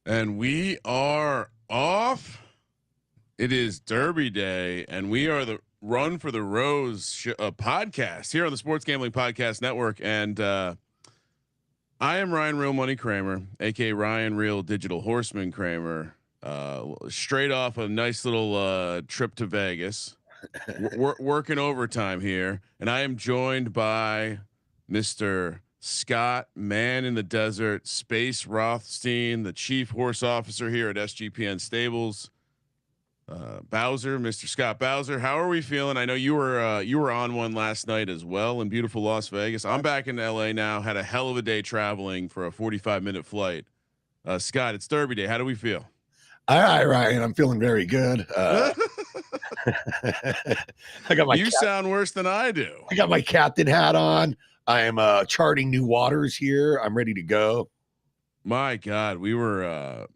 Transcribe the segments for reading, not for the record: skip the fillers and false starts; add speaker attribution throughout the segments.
Speaker 1: And we are off. It is Derby Day, and we are the Run for the Rose podcast here on the Sports Gambling Podcast Network. And I am Ryan Real Money Kramer, aka Ryan Real Digital Horseman Kramer. Straight off a nice little trip to Vegas, working overtime here, and I am joined by Mr. Scott, man in the desert, Space Rothstein, the chief horse officer here at SGPN Stables. Bowser, Mr. Scott Bowser, how are we feeling? I know you were on one last night as well in beautiful Las Vegas. I'm back in LA now. Had a hell of a day traveling for a 45-minute flight. Scott, it's Derby Day. How do we feel?
Speaker 2: All right, Ryan. I'm feeling very good. I got my.
Speaker 1: You sound worse than I do.
Speaker 2: I got my captain hat on. I am charting new waters here. I'm ready to go.
Speaker 1: My God, we were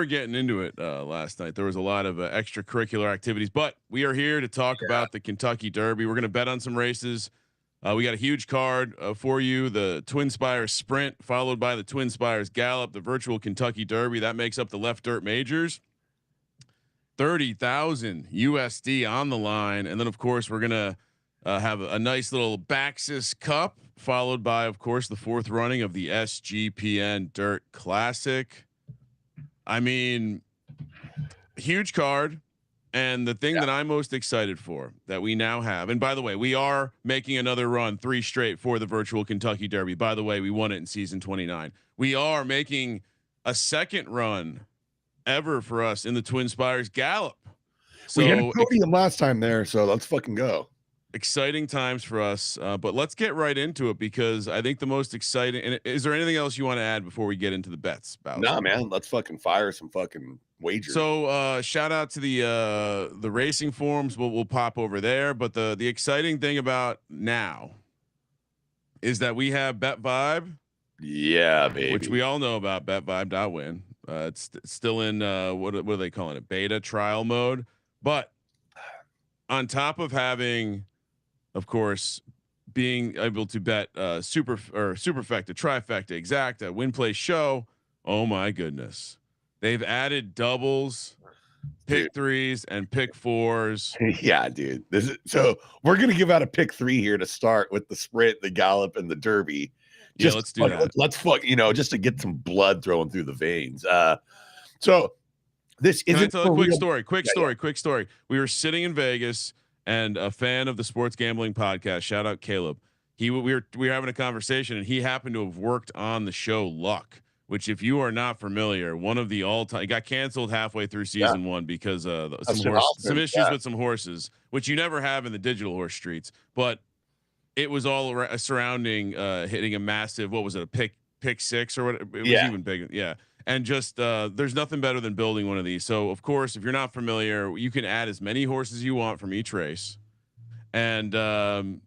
Speaker 1: getting into it last night. There was a lot of extracurricular activities, but we are here to talk about the Kentucky Derby. We're going to bet on some races. We got a huge card for you. The Twin Spires Sprint, followed by the Twin Spires Gallop, the virtual Kentucky Derby. That makes up the Left Dirt Majors. 30,000 USD on the line. And then, of course, we're going to have a nice little Baxis Cup, followed by, of course, the fourth running of the SGPN Dirt Classic. I mean, huge card. And the thing that I'm most excited for that we now have, and by the way, we are making another run, 3 straight for the virtual Kentucky Derby. By the way, we won it in season 29. We are making a second run ever for us in the Twin Spires Gallop.
Speaker 2: So we had a podium last time there, so let's fucking go.
Speaker 1: Exciting times for us, but let's get right into it because I think the most exciting. And is there anything else you want to add before we get into the bets?
Speaker 2: Nah, man, let's fucking fire some fucking wagers.
Speaker 1: So shout out to the racing forums. We'll pop over there. But the exciting thing about now is that we have Bet Vibe.
Speaker 2: Yeah, baby.
Speaker 1: Which we all know about. BetVibe.win. It's still in what are they calling it? Beta trial mode. But on top of having, of course, being able to bet superfecta, trifecta, exacta, win, play, show. Oh my goodness. They've added doubles, pick threes, and pick fours.
Speaker 2: Yeah, dude. So we're gonna give out a pick 3 here to start with the sprint, the gallop, and the derby.
Speaker 1: Let's do that.
Speaker 2: Let's fuck, just to get some blood throwing through the veins. So this isn't
Speaker 1: a quick story. Quick story. We were sitting in Vegas, and a fan of the Sports Gambling Podcast, shout out Caleb. We were having a conversation, and he happened to have worked on the show Luck, which, if you are not familiar, one of the all-time, it got canceled halfway through season 1 because some issues with some horses, which you never have in the digital horse streets. But it was all surrounding hitting a massive, what was it, a pick 6 or what? It was even bigger. Yeah. And just there's nothing better than building one of these. So, of course, if you're not familiar, you can add as many horses you want from each race. And other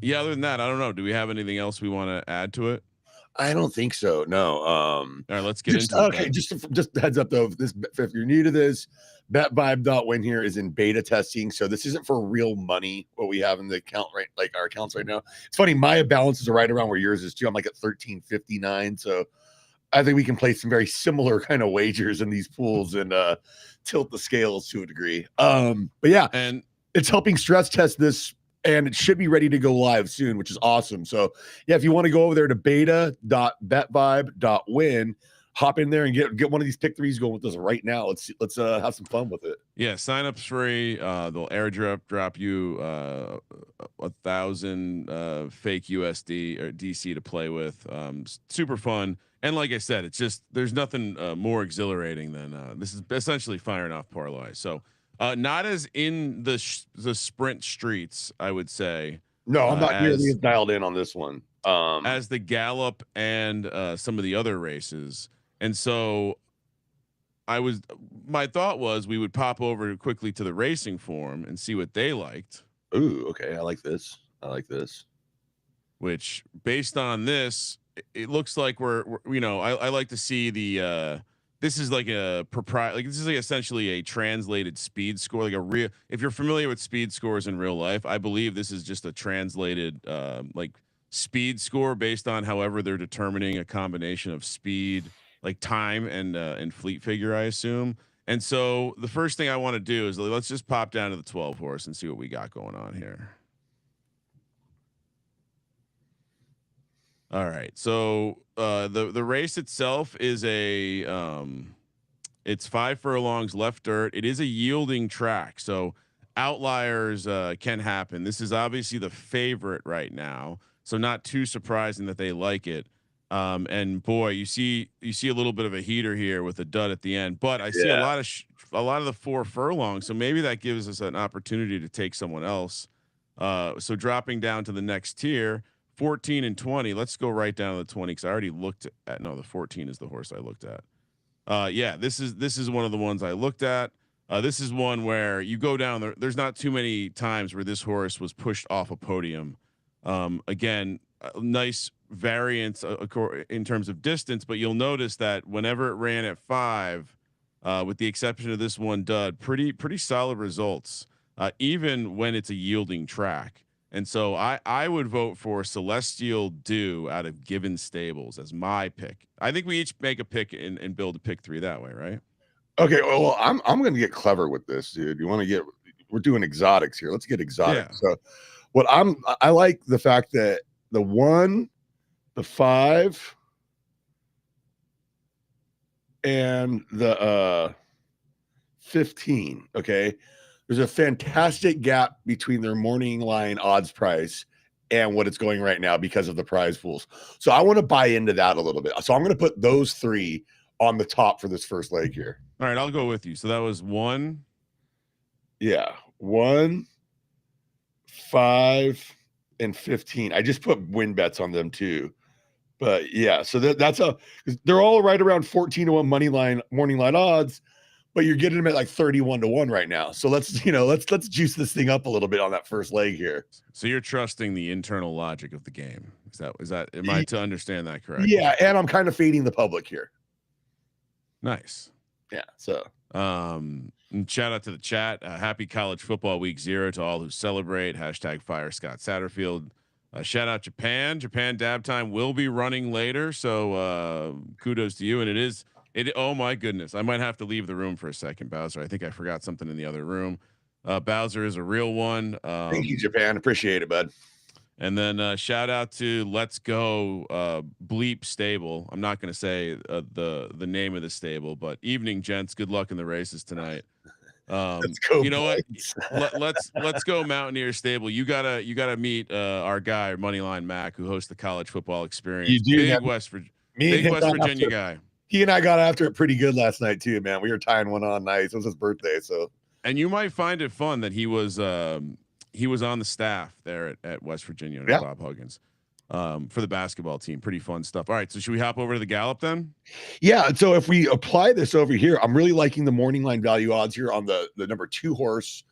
Speaker 1: than that, I don't know. Do we have anything else we want to add to it?
Speaker 2: I don't think so. No.
Speaker 1: All right, let's get into it.
Speaker 2: Okay, just heads up though. If you're new to this, BetVibe.win here is in beta testing, so this isn't for real money. What we have in the account, right? Like our accounts right now. It's funny. My balances are right around where yours is too. I'm like at 1359. So I think we can play some very similar kind of wagers in these pools and tilt the scales to a degree. But yeah, and it's helping stress test this. And it should be ready to go live soon, which is awesome. So yeah, if you want to go over there to beta.betvibe.win, hop in there and get one of these pick 3s going with us right now. Let's have some fun with it.
Speaker 1: Yeah, sign up's free. They'll drop you 1,000 fake USD or DC to play with. Super fun. And like I said, it's just there's nothing more exhilarating than this is essentially firing off parlay. So. Not as in the sprint streets, I would say.
Speaker 2: No, I'm not nearly as dialed in on this one.
Speaker 1: As the Gallop and some of the other races. And so my thought was we would pop over quickly to the racing forum and see what they liked.
Speaker 2: Ooh, okay. I like this.
Speaker 1: Which, based on this, it looks like we're I like to see the this is like a like this is like essentially a translated speed score, like a real. If you're familiar with speed scores in real life, I believe this is just a translated like speed score based on however they're determining a combination of speed, like time and fleet figure, I assume. And so the first thing I want to do is let's just pop down to the 12 horse and see what we got going on here. All right. So the race itself is a it's 5 furlongs left dirt. It is a yielding track, so outliers can happen. This is obviously the favorite right now, so not too surprising that they like it. And boy, you see a little bit of a heater here with a dud at the end, but I see
Speaker 2: Yeah.
Speaker 1: a lot of the 4 furlongs, so maybe that gives us an opportunity to take someone else. So dropping down to the next tier, 14 and 20. Let's go right down to the 20 because I already looked at. No, the 14 is the horse I looked at. Yeah, this is one of the ones I looked at. This is one where you go down there. There's not too many times where this horse was pushed off a podium. Again, nice variance in terms of distance, but you'll notice that whenever it ran at 5, with the exception of this one dud, pretty solid results, even when it's a yielding track. And so I would vote for Celestial Dew out of Given Stables as my pick. I think we each make a pick and build a pick 3 that way, right?
Speaker 2: Okay. Well, I'm going to get clever with this, dude. You want to get? We're doing exotics here. Let's get exotic.
Speaker 1: Yeah.
Speaker 2: So, I like the fact that the 1, the 5, and the 15. Okay. There's a fantastic gap between their morning line odds price and what it's going right now because of the prize pools. So I want to buy into that a little bit. So I'm going to put those 3 on the top for this first leg here.
Speaker 1: All right, I'll go with you. So that was 1.
Speaker 2: Yeah. 1, 5, and 15. I just put win bets on them too. But yeah, so they're all right around 14 to 1 money line, morning line odds, but you're getting them at like 31 to 1 right now. So let's juice this thing up a little bit on that first leg here.
Speaker 1: So you're trusting the internal logic of the game. Is that am I to understand that correctly?
Speaker 2: Yeah, and I'm kind of fading the public here.
Speaker 1: Nice.
Speaker 2: Yeah. So
Speaker 1: and shout out to the chat. Happy college football week 0 to all who celebrate. #fire Scott Satterfield. Shout out Japan. Japan dab time will be running later. So kudos to you. And it. Oh my goodness. I might have to leave the room for a second, Bowser. I think I forgot something in the other room. Bowser is a real one.
Speaker 2: Thank you, Japan. Appreciate it, bud.
Speaker 1: And then shout out to Let's Go Bleep Stable. I'm not going to say the name of the stable, but evening, gents. Good luck in the races tonight.
Speaker 2: Let's go.
Speaker 1: You know what? Let's go Mountaineer Stable. You gotta meet our guy Moneyline Mac, who hosts the College Football Experience.
Speaker 2: You do,
Speaker 1: big West Virginia guy.
Speaker 2: He and I got after it pretty good last night too, man. We were tying one on nice. It was his birthday, so.
Speaker 1: And you might find it fun that he was on the staff there at West Virginia under Bob Huggins for the basketball team. Pretty fun stuff. All right, so should we hop over to the Gallop then?
Speaker 2: Yeah. So if we apply this over here, I'm really liking the morning line value odds here on the number 2 horse,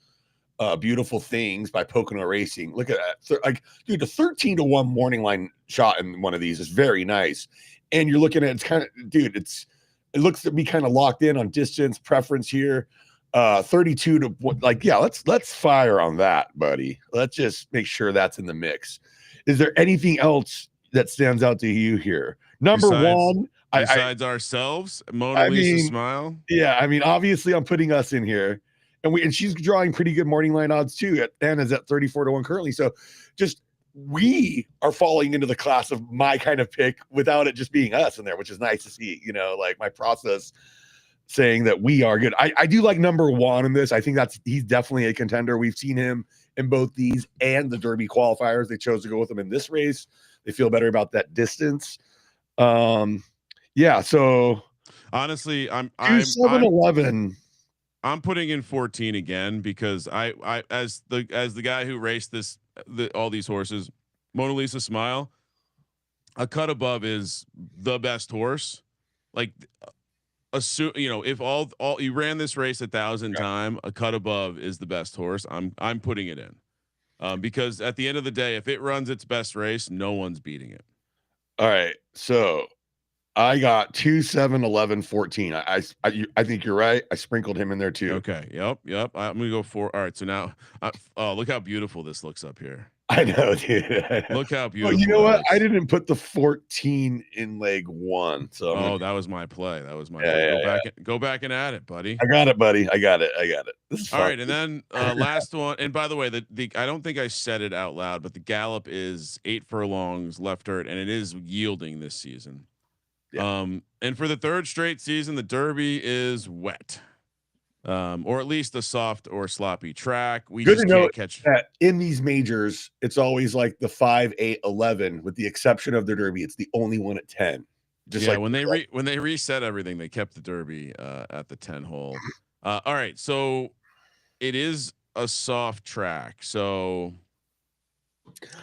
Speaker 2: Beautiful Things by Pocono Racing. Look at that. Like, dude, the 13 to 1 morning line shot in one of these is very nice. And you're looking at it's kind of, dude, it looks to be kind of locked in on distance preference here. 32 to like, yeah, let's fire on that, buddy. Let's just make sure that's in the mix. Is there anything else that stands out to you here? Number one,
Speaker 1: besides ourselves, Mona Lisa Smile.
Speaker 2: Yeah, I mean, obviously, I'm putting us in here, and she's drawing pretty good morning line odds too. And is at 34 to 1 currently. So, just we are falling into the class of my kind of pick without it just being us in there, which is nice to see. You know, like my process saying that we are good. I do like number 1 in this. I think he's definitely a contender. We've seen him in both these and the Derby qualifiers. They chose to go with him in this race. They feel better about that distance. Yeah. So
Speaker 1: honestly, I'm
Speaker 2: 7-11.
Speaker 1: I'm putting in 14 again because I as the guy who raced all these horses, Mona Lisa Smile, a cut above is the best horse. Like, assume, you know, if all you ran this race 1,000 times, a cut above is the best horse. I'm putting it in because at the end of the day, if it runs its best race, no one's beating it.
Speaker 2: All right, so I got 2, 7, 11, 14. I think you're right. I sprinkled him in there too.
Speaker 1: Okay. Yep. I'm gonna go 4. All right. So now, oh, look how beautiful this looks up here.
Speaker 2: I know, dude. I know.
Speaker 1: Look how
Speaker 2: Well, you
Speaker 1: beautiful
Speaker 2: know
Speaker 1: that
Speaker 2: what? I
Speaker 1: looks.
Speaker 2: didn't put the 14 in leg 1. So I'm
Speaker 1: Oh,
Speaker 2: gonna,
Speaker 1: that was my play. That was my
Speaker 2: yeah,
Speaker 1: play.
Speaker 2: yeah,
Speaker 1: Go
Speaker 2: yeah.
Speaker 1: back. Go back and add it, buddy.
Speaker 2: I got it, buddy. I got it. This is
Speaker 1: All
Speaker 2: fun.
Speaker 1: right, and then last one. And by the way, the I don't think I said it out loud, but the gallop is 8 furlongs left dirt, and it is yielding this season.
Speaker 2: Yeah.
Speaker 1: And for the third straight season, the Derby is wet, or at least a soft or sloppy track. We
Speaker 2: Good to
Speaker 1: just
Speaker 2: know
Speaker 1: can't catch.
Speaker 2: that in these majors, it's always like the 5, 8, 11, with the exception of the Derby. It's the only one at 10. Just
Speaker 1: Yeah,
Speaker 2: like
Speaker 1: when they reset everything, they kept the Derby at the 10 hole. All right, so it is a soft track. So,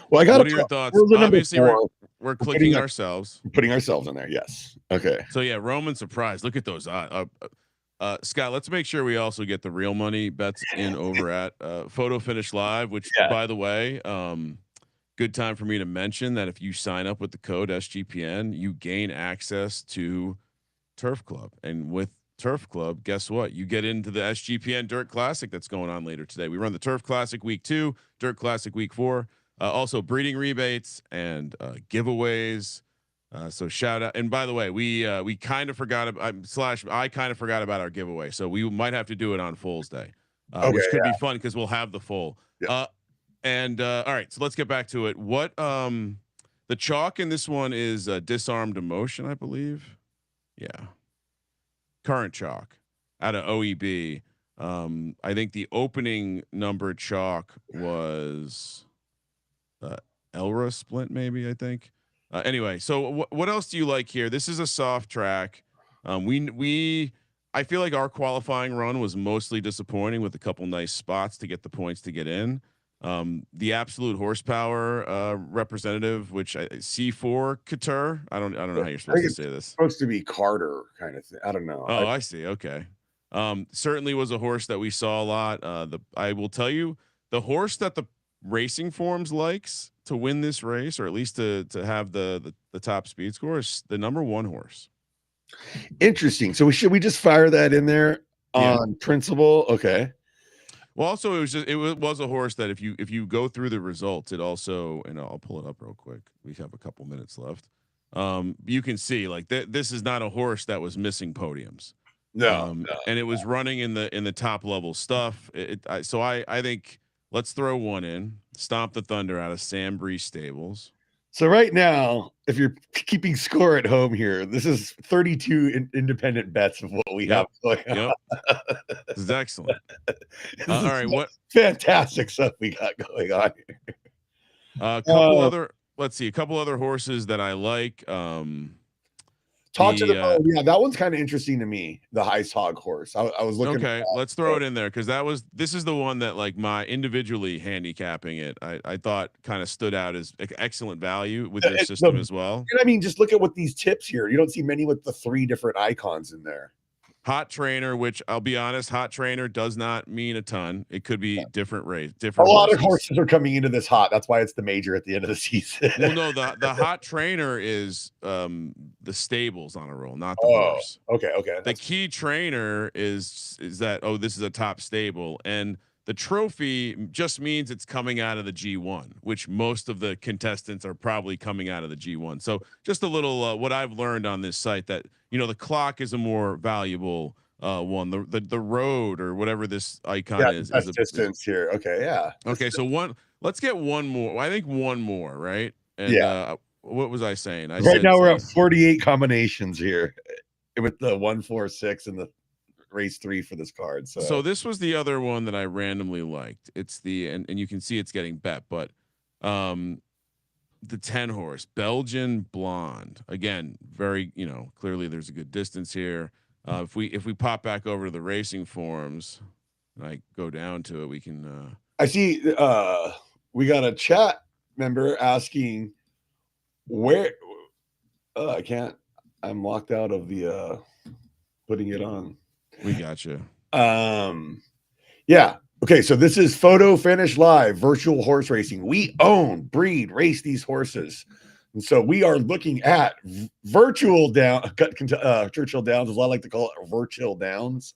Speaker 2: well, I got
Speaker 1: what
Speaker 2: to
Speaker 1: are your thoughts?
Speaker 2: rules are number
Speaker 1: Obviously,
Speaker 2: 4.
Speaker 1: we're clicking ourselves.
Speaker 2: Putting ourselves in there. Yes. Okay.
Speaker 1: So yeah, Roman surprise. Look at those. Scott, let's make sure we also get the real money bets in over at Photo Finish Live. Which,
Speaker 2: Yeah.
Speaker 1: by the way, good time for me to mention that if you sign up with the code SGPN, you gain access to Turf Club, and with Turf Club, guess what? You get into the SGPN Dirt Classic that's going on later today. We run the Turf Classic week 2, Dirt Classic week 4. Also breeding rebates and giveaways. So shout out. And by the way, we kind of forgot about I kind of forgot about our giveaway. So we might have to do it on Fool's Day, which could be fun because we'll have the full.
Speaker 2: Yeah.
Speaker 1: All right, so let's get back to it. What the chalk in this one is disarmed emotion, I believe. Yeah. Current chalk out of OEB. I think the opening number chalk was Elra Splint, maybe. I think. Anyway, so what else do you like here? This is a soft track. I feel like our qualifying run was mostly disappointing with a couple nice spots to get the points to get in. The absolute horsepower representative, which C4 Couture. I don't know how you're supposed to say this.
Speaker 2: Supposed to be Carter kind of thing. I don't know.
Speaker 1: Oh, I see. Okay. Certainly was a horse that we saw a lot. I will tell you, the horse that the racing forms likes to win this race, or at least to have the top speed score, is the number 1 horse.
Speaker 2: Interesting. So should we just fire that in there on principle? Okay.
Speaker 1: Well, also it was a horse that if you go through the results, it also, and I'll pull it up real quick. We have a couple minutes left. You can see like this is not a horse that was missing podiums.
Speaker 2: No,
Speaker 1: and it was running in the top level stuff. So I think let's throw one in. Stomp the Thunder out of Sam Bree Stables.
Speaker 2: So right now, if you're keeping score at home here, this is 32 independent bets of what we have going on.
Speaker 1: This is excellent. All right, what
Speaker 2: fantastic stuff we got going on here.
Speaker 1: A couple other horses that I like.
Speaker 2: Talk to the that one's kind of interesting to me. The Heist Hog horse. I was looking.
Speaker 1: Okay, let's throw it in there because this is the one that like my individually handicapping it. I thought kind of stood out as excellent value with your system as well.
Speaker 2: I mean, just look at what these tips here. You don't see many with the 3 different icons in there.
Speaker 1: Hot Trainer, which I'll be honest, Hot Trainer does not mean a ton. It could be different race.
Speaker 2: A lot of horses are coming into this hot. That's why it's the major at the end of the season.
Speaker 1: Well, no, the Hot Trainer is the stables on a roll, not the horse.
Speaker 2: Okay.
Speaker 1: The key trainer is that this is a top stable, and the trophy just means it's coming out of the G1, which most of the contestants are probably coming out of the G1. So just a little what I've learned on this site that the clock is a more valuable one. The road or whatever this icon is a
Speaker 2: distance here. Okay, yeah.
Speaker 1: Okay, so let's get one more. I think one more, right? And what was I saying?
Speaker 2: Right now we're at 48 combinations here with the 1, 4, 6 and the race 3 for this card. So
Speaker 1: this was the other one that I randomly liked. It's the and you can see it's getting bet, but the 10 horse Belgian Blonde, again, very clearly there's a good distance here. If we pop back over to the racing forums and I go down to it, we can
Speaker 2: I see we got a chat member asking where I can't, I'm locked out of the putting it on.
Speaker 1: We got you.
Speaker 2: Yeah. Okay. So this is Photo Finish Live virtual horse racing. We own, breed, race these horses. And so we are looking at virtual down, Churchill Downs, as I like to call it, virtual downs.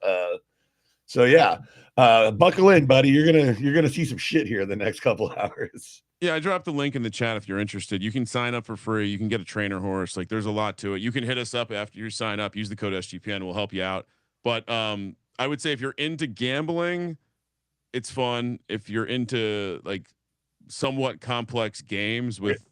Speaker 2: So yeah, buckle in, buddy. You're gonna see some shit here in the next couple hours.
Speaker 1: Yeah, I dropped the link in the chat if you're interested. You can sign up for free. You can get a trainer horse. Like, there's a lot to it. You can hit us up after you sign up. Use the code SGPN. We'll help you out. But I would say if you're into gambling, it's fun. If you're into like somewhat complex games with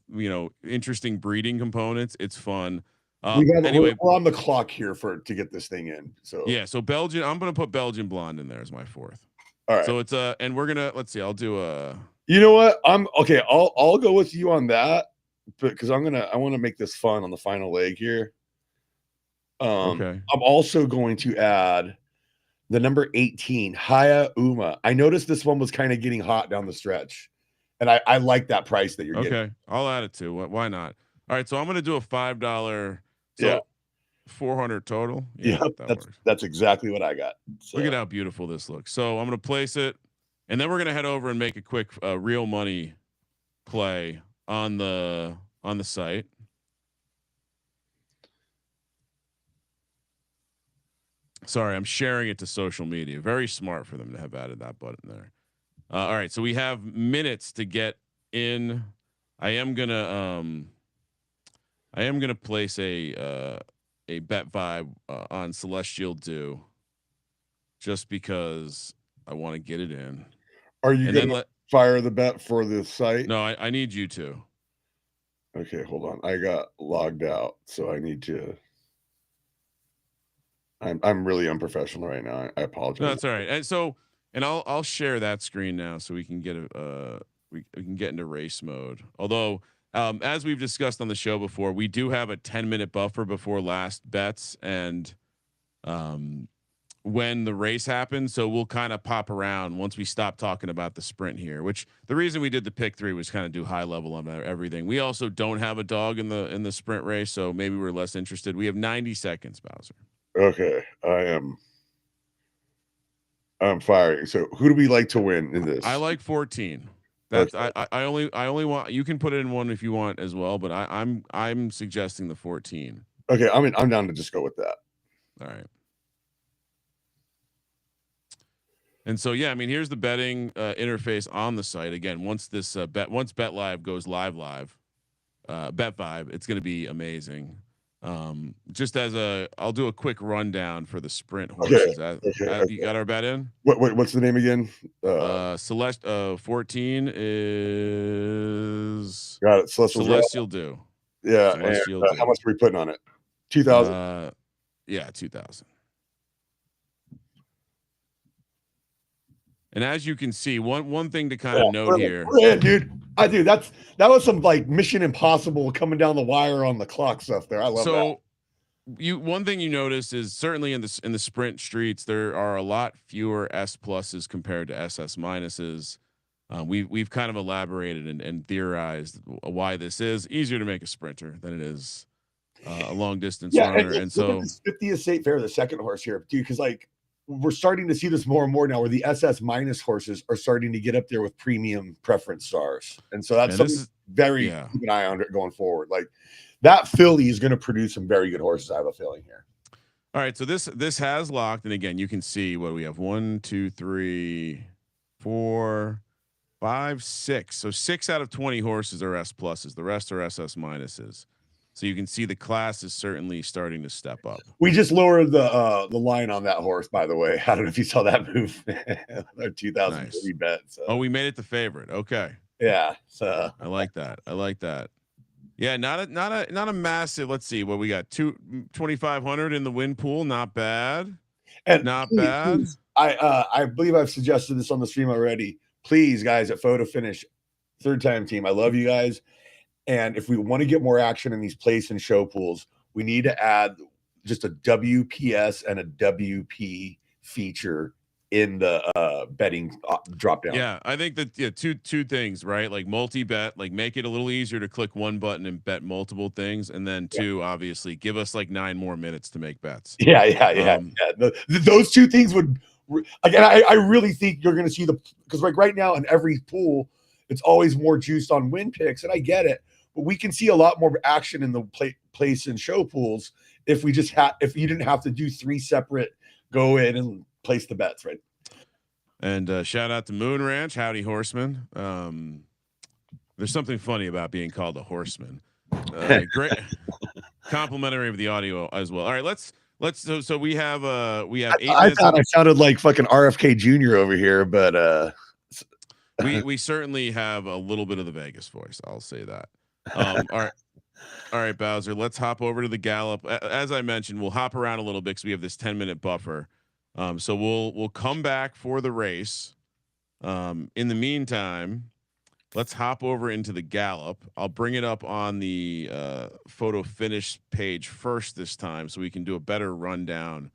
Speaker 1: interesting breeding components, it's fun. Anyway,
Speaker 2: we're on the clock here to get this thing in. So
Speaker 1: yeah, so Belgian. I'm gonna put Belgian blonde in there as my fourth.
Speaker 2: All right.
Speaker 1: So it's and we're gonna let's see. I'll do a.
Speaker 2: You know what? I'm okay. I'll go with you on that, because I want to make this fun on the final leg here.
Speaker 1: Okay.
Speaker 2: I'm also going to add the number 18, Haya Uma. I noticed this one was kind of getting hot down the stretch, and I like that price that you're getting.
Speaker 1: Okay, I'll add it too. Why not? All right, so I'm going to do a $5. So 400 total.
Speaker 2: Yeah, that's exactly what I got. So.
Speaker 1: Look at how beautiful this looks. So I'm going to place it, and then we're going to head over and make a quick real money play on the site. Sorry, I'm sharing it to social media. Very smart for them to have added that button there. All right, so we have minutes to get in. I am gonna place a bet vibe on Celestial Dew, just because I want to get it in.
Speaker 2: Are you going to fire the bet for the site?
Speaker 1: No, I need you to.
Speaker 2: Okay, hold on. I got logged out, so I need to. I'm really unprofessional right now. I apologize.
Speaker 1: No, that's all right. And I'll share that screen now so we can get we can get into race mode. Although, as we've discussed on the show before, we do have a 10-minute buffer before last bets and when the race happens. So we'll kind of pop around once we stop talking about the sprint here, which the reason we did the pick 3 was kind of do high level on everything. We also don't have a dog in the sprint race, so maybe we're less interested. We have 90 seconds, Bowser.
Speaker 2: Okay, I'm firing. So who do we like to win in this?
Speaker 1: I like 14. That's okay. I only want, you can put it in one if you want as well, but I'm suggesting the 14.
Speaker 2: Okay, I'm down to just go with that.
Speaker 1: All right. And so yeah, I mean, here's the betting interface on the site. Again, once this once Bet Live goes live, Bet Vibe, it's going to be amazing. Just as I'll do a quick rundown for the sprint horses. Okay. You got our bet in?
Speaker 2: What's the name again?
Speaker 1: Celeste 14 is
Speaker 2: got it.
Speaker 1: Celestial Dew.
Speaker 2: Yeah. Celestial Dew. How much are we putting on it? 2,000.
Speaker 1: Yeah, 2,000. And as you can see, one thing to kind of note here.
Speaker 2: Yeah, dude. That was some like Mission Impossible coming down the wire on the clock stuff there. I love that.
Speaker 1: So one thing you notice is certainly in the sprint streets, there are a lot fewer S pluses compared to SS minuses. We've kind of elaborated and theorized why this is easier to make a sprinter than it is a long distance runner. And so
Speaker 2: 50th State Fair, the second horse here, dude, because like we're starting to see this more and more now, where the SS minus horses are starting to get up there with premium preference stars, and so that's something keep an eye on it going forward. Like that filly is going to produce some very good horses. I have a feeling here.
Speaker 1: All right, so this has locked, and again, you can see what we have: 1, 2, 3, 4, 5, 6. So 6 out of 20 horses are S pluses. The rest are SS minuses. So you can see the class is certainly starting to step up.
Speaker 2: We just lowered the line on that horse, by the way. I don't know if you saw that move. Our 2030 bet. So.
Speaker 1: Oh, we made it the favorite. Okay.
Speaker 2: Yeah. So
Speaker 1: I like that. Yeah, not a massive. Let's see what we got. 2,500 in the win pool. Not bad.
Speaker 2: And
Speaker 1: not bad.
Speaker 2: I believe I've suggested this on the stream already. Please, guys, at Photo Finish, third time team. I love you guys. And if we want to get more action in these place and show pools, we need to add just a WPS and a WP feature in the betting drop down.
Speaker 1: Yeah, I think that two things, right? Like multi-bet, like make it a little easier to click one button and bet multiple things, and then two, obviously, give us like 9 more minutes to make bets.
Speaker 2: Yeah. Those two things would. Again, I really think you're going to see because like right now in every pool, it's always more juiced on win picks, and I get it. but we can see a lot more action in the place and show pools if we just if you didn't have to do 3 separate go in and place the bets, right?
Speaker 1: And shout out to Moon Ranch, howdy horseman. There's something funny about being called a horseman. Great, complimentary of the audio as well. All right, let's so we have 8 minutes.
Speaker 2: I thought I sounded like fucking RFK Jr. over here, but
Speaker 1: we certainly have a little bit of the Vegas voice. I'll say that. All right, Bowser. Let's hop over to the Gallop. As I mentioned, we'll hop around a little bit because we have this 10-minute buffer. So we'll come back for the race. In the meantime, let's hop over into the Gallop. I'll bring it up on the photo finish page first this time, so we can do a better rundown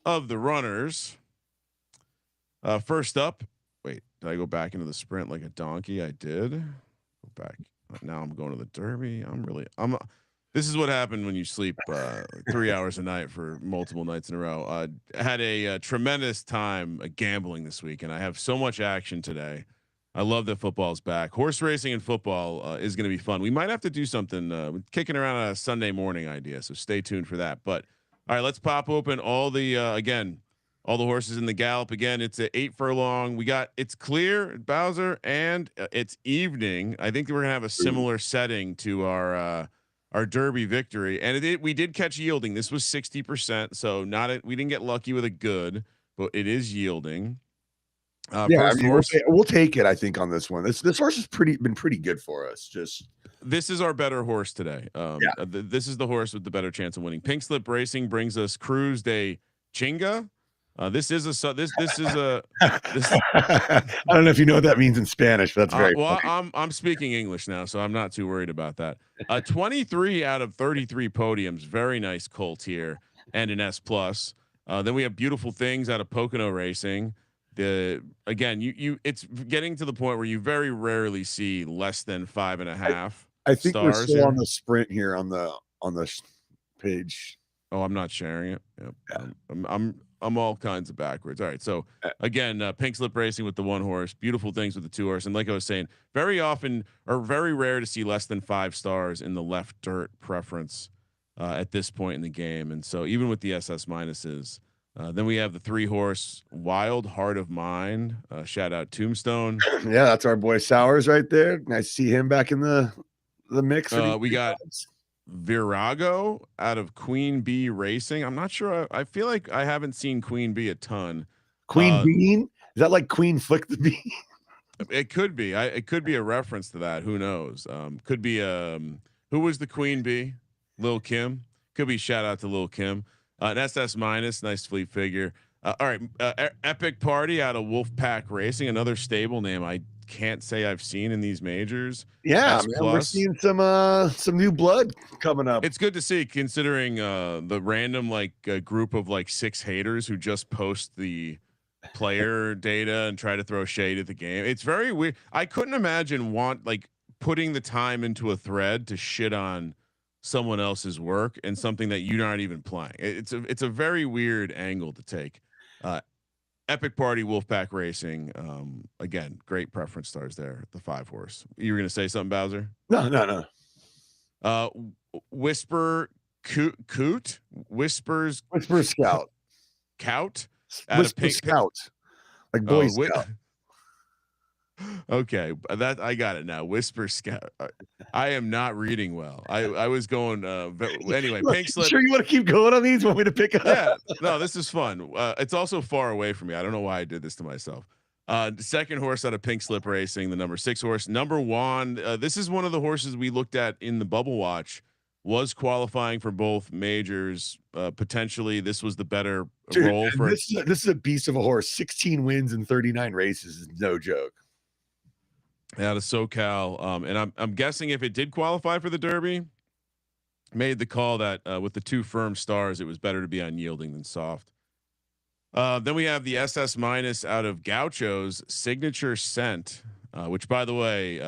Speaker 1: of the runners. First up, wait, did I go back into the sprint like a donkey? I did. Go back. Now I'm going to the Derby. This is what happened when you sleep 3 hours a night for multiple nights in a row. I had a tremendous time gambling this week, and I have so much action today. I love that football's back. Horse racing and football is going to be fun. We might have to do something kicking around a Sunday morning idea, so stay tuned for that. But all right, let's pop open all the all the horses in the Gallop. Again, it's at 8 furlong. It's clear, Bowser, and it's evening. I think we're gonna have a similar setting to our Derby victory, and we did catch yielding. This was 60%, so we didn't get lucky with a good, but it is yielding.
Speaker 2: Yeah, I mean, we'll take it. I think on this one, this horse has been pretty good for us.
Speaker 1: This is our better horse today. This is the horse with the better chance of winning. Pink Slip Racing brings us Cruz de Chinga. This is a.
Speaker 2: I don't know if you know what that means in Spanish, but that's very
Speaker 1: well.
Speaker 2: funny.
Speaker 1: I'm speaking English now, so I'm not too worried about that. 23 out of 33 podiums, very nice colt here, and an S plus. Then we have Beautiful Things out of Pocono Racing. It's getting to the point where you very rarely see less than 5.5.
Speaker 2: I think we're still
Speaker 1: here
Speaker 2: on the sprint here on the page.
Speaker 1: Oh, I'm not sharing it. Yep. Yeah. I'm all kinds of backwards. All right. So again, Pink Slip Racing with the 1 horse, Beautiful Things with the 2 horse. And like I was saying, very often or very rare to see less than 5 stars in the left dirt preference at this point in the game. And so even with the SS minuses, then we have the 3 horse Wild Heart of Mine. Shout out Tombstone.
Speaker 2: Yeah, that's our boy Sowers right there. Nice to see him back in the mix.
Speaker 1: We got Virago out of Queen Bee Racing. I'm not sure. I feel like I haven't seen Queen Bee a ton.
Speaker 2: Queen Bean? Is that like Queen Flick the Bee?
Speaker 1: It could be. It could be a reference to that. Who knows? Could be. Who was the Queen Bee? Lil Kim. Could be. Shout out to Lil Kim. An SS minus. Nice fleet figure. All right. Epic Party out of Wolfpack Racing. Another stable name I can't say I've seen in these majors.
Speaker 2: Yeah, man, we're seeing some new blood coming up.
Speaker 1: It's good to see, considering the random group of 6 haters who just post the player data and try to throw shade at the game. It's very weird. I couldn't imagine putting the time into a thread to shit on someone else's work and something that you're not even playing. It's a very weird angle to take. Epic Party, Wolfpack Racing. Again, great preference stars there. The 5 horse. You were going to say something, Bowser?
Speaker 2: No.
Speaker 1: Whisper Coot. Whisper
Speaker 2: Scout.
Speaker 1: Cout.
Speaker 2: Whisper Scout. Like Boy Scout.
Speaker 1: Okay, that I got it now. Whisper Scout. I am not reading well. I was going anyway. Pink Slip.
Speaker 2: Sure, you want to keep going on these? Want me to pick up?
Speaker 1: Yeah, no, this is fun. It's also far away from me. I don't know why I did this to myself. The 2nd horse out of Pink Slip Racing, the number 6 horse, number 1. This is one of the horses we looked at in the bubble watch. Was qualifying for both majors. Potentially, this was the better role for.
Speaker 2: This is a beast of a horse. 16 wins in 39 races is no joke.
Speaker 1: Out of SoCal, and I'm guessing if it did qualify for the Derby, made the call that with the 2 firm stars, it was better to be unyielding than soft. Then we have the SS minus out of Gaucho's Signature Scent, which, by the way,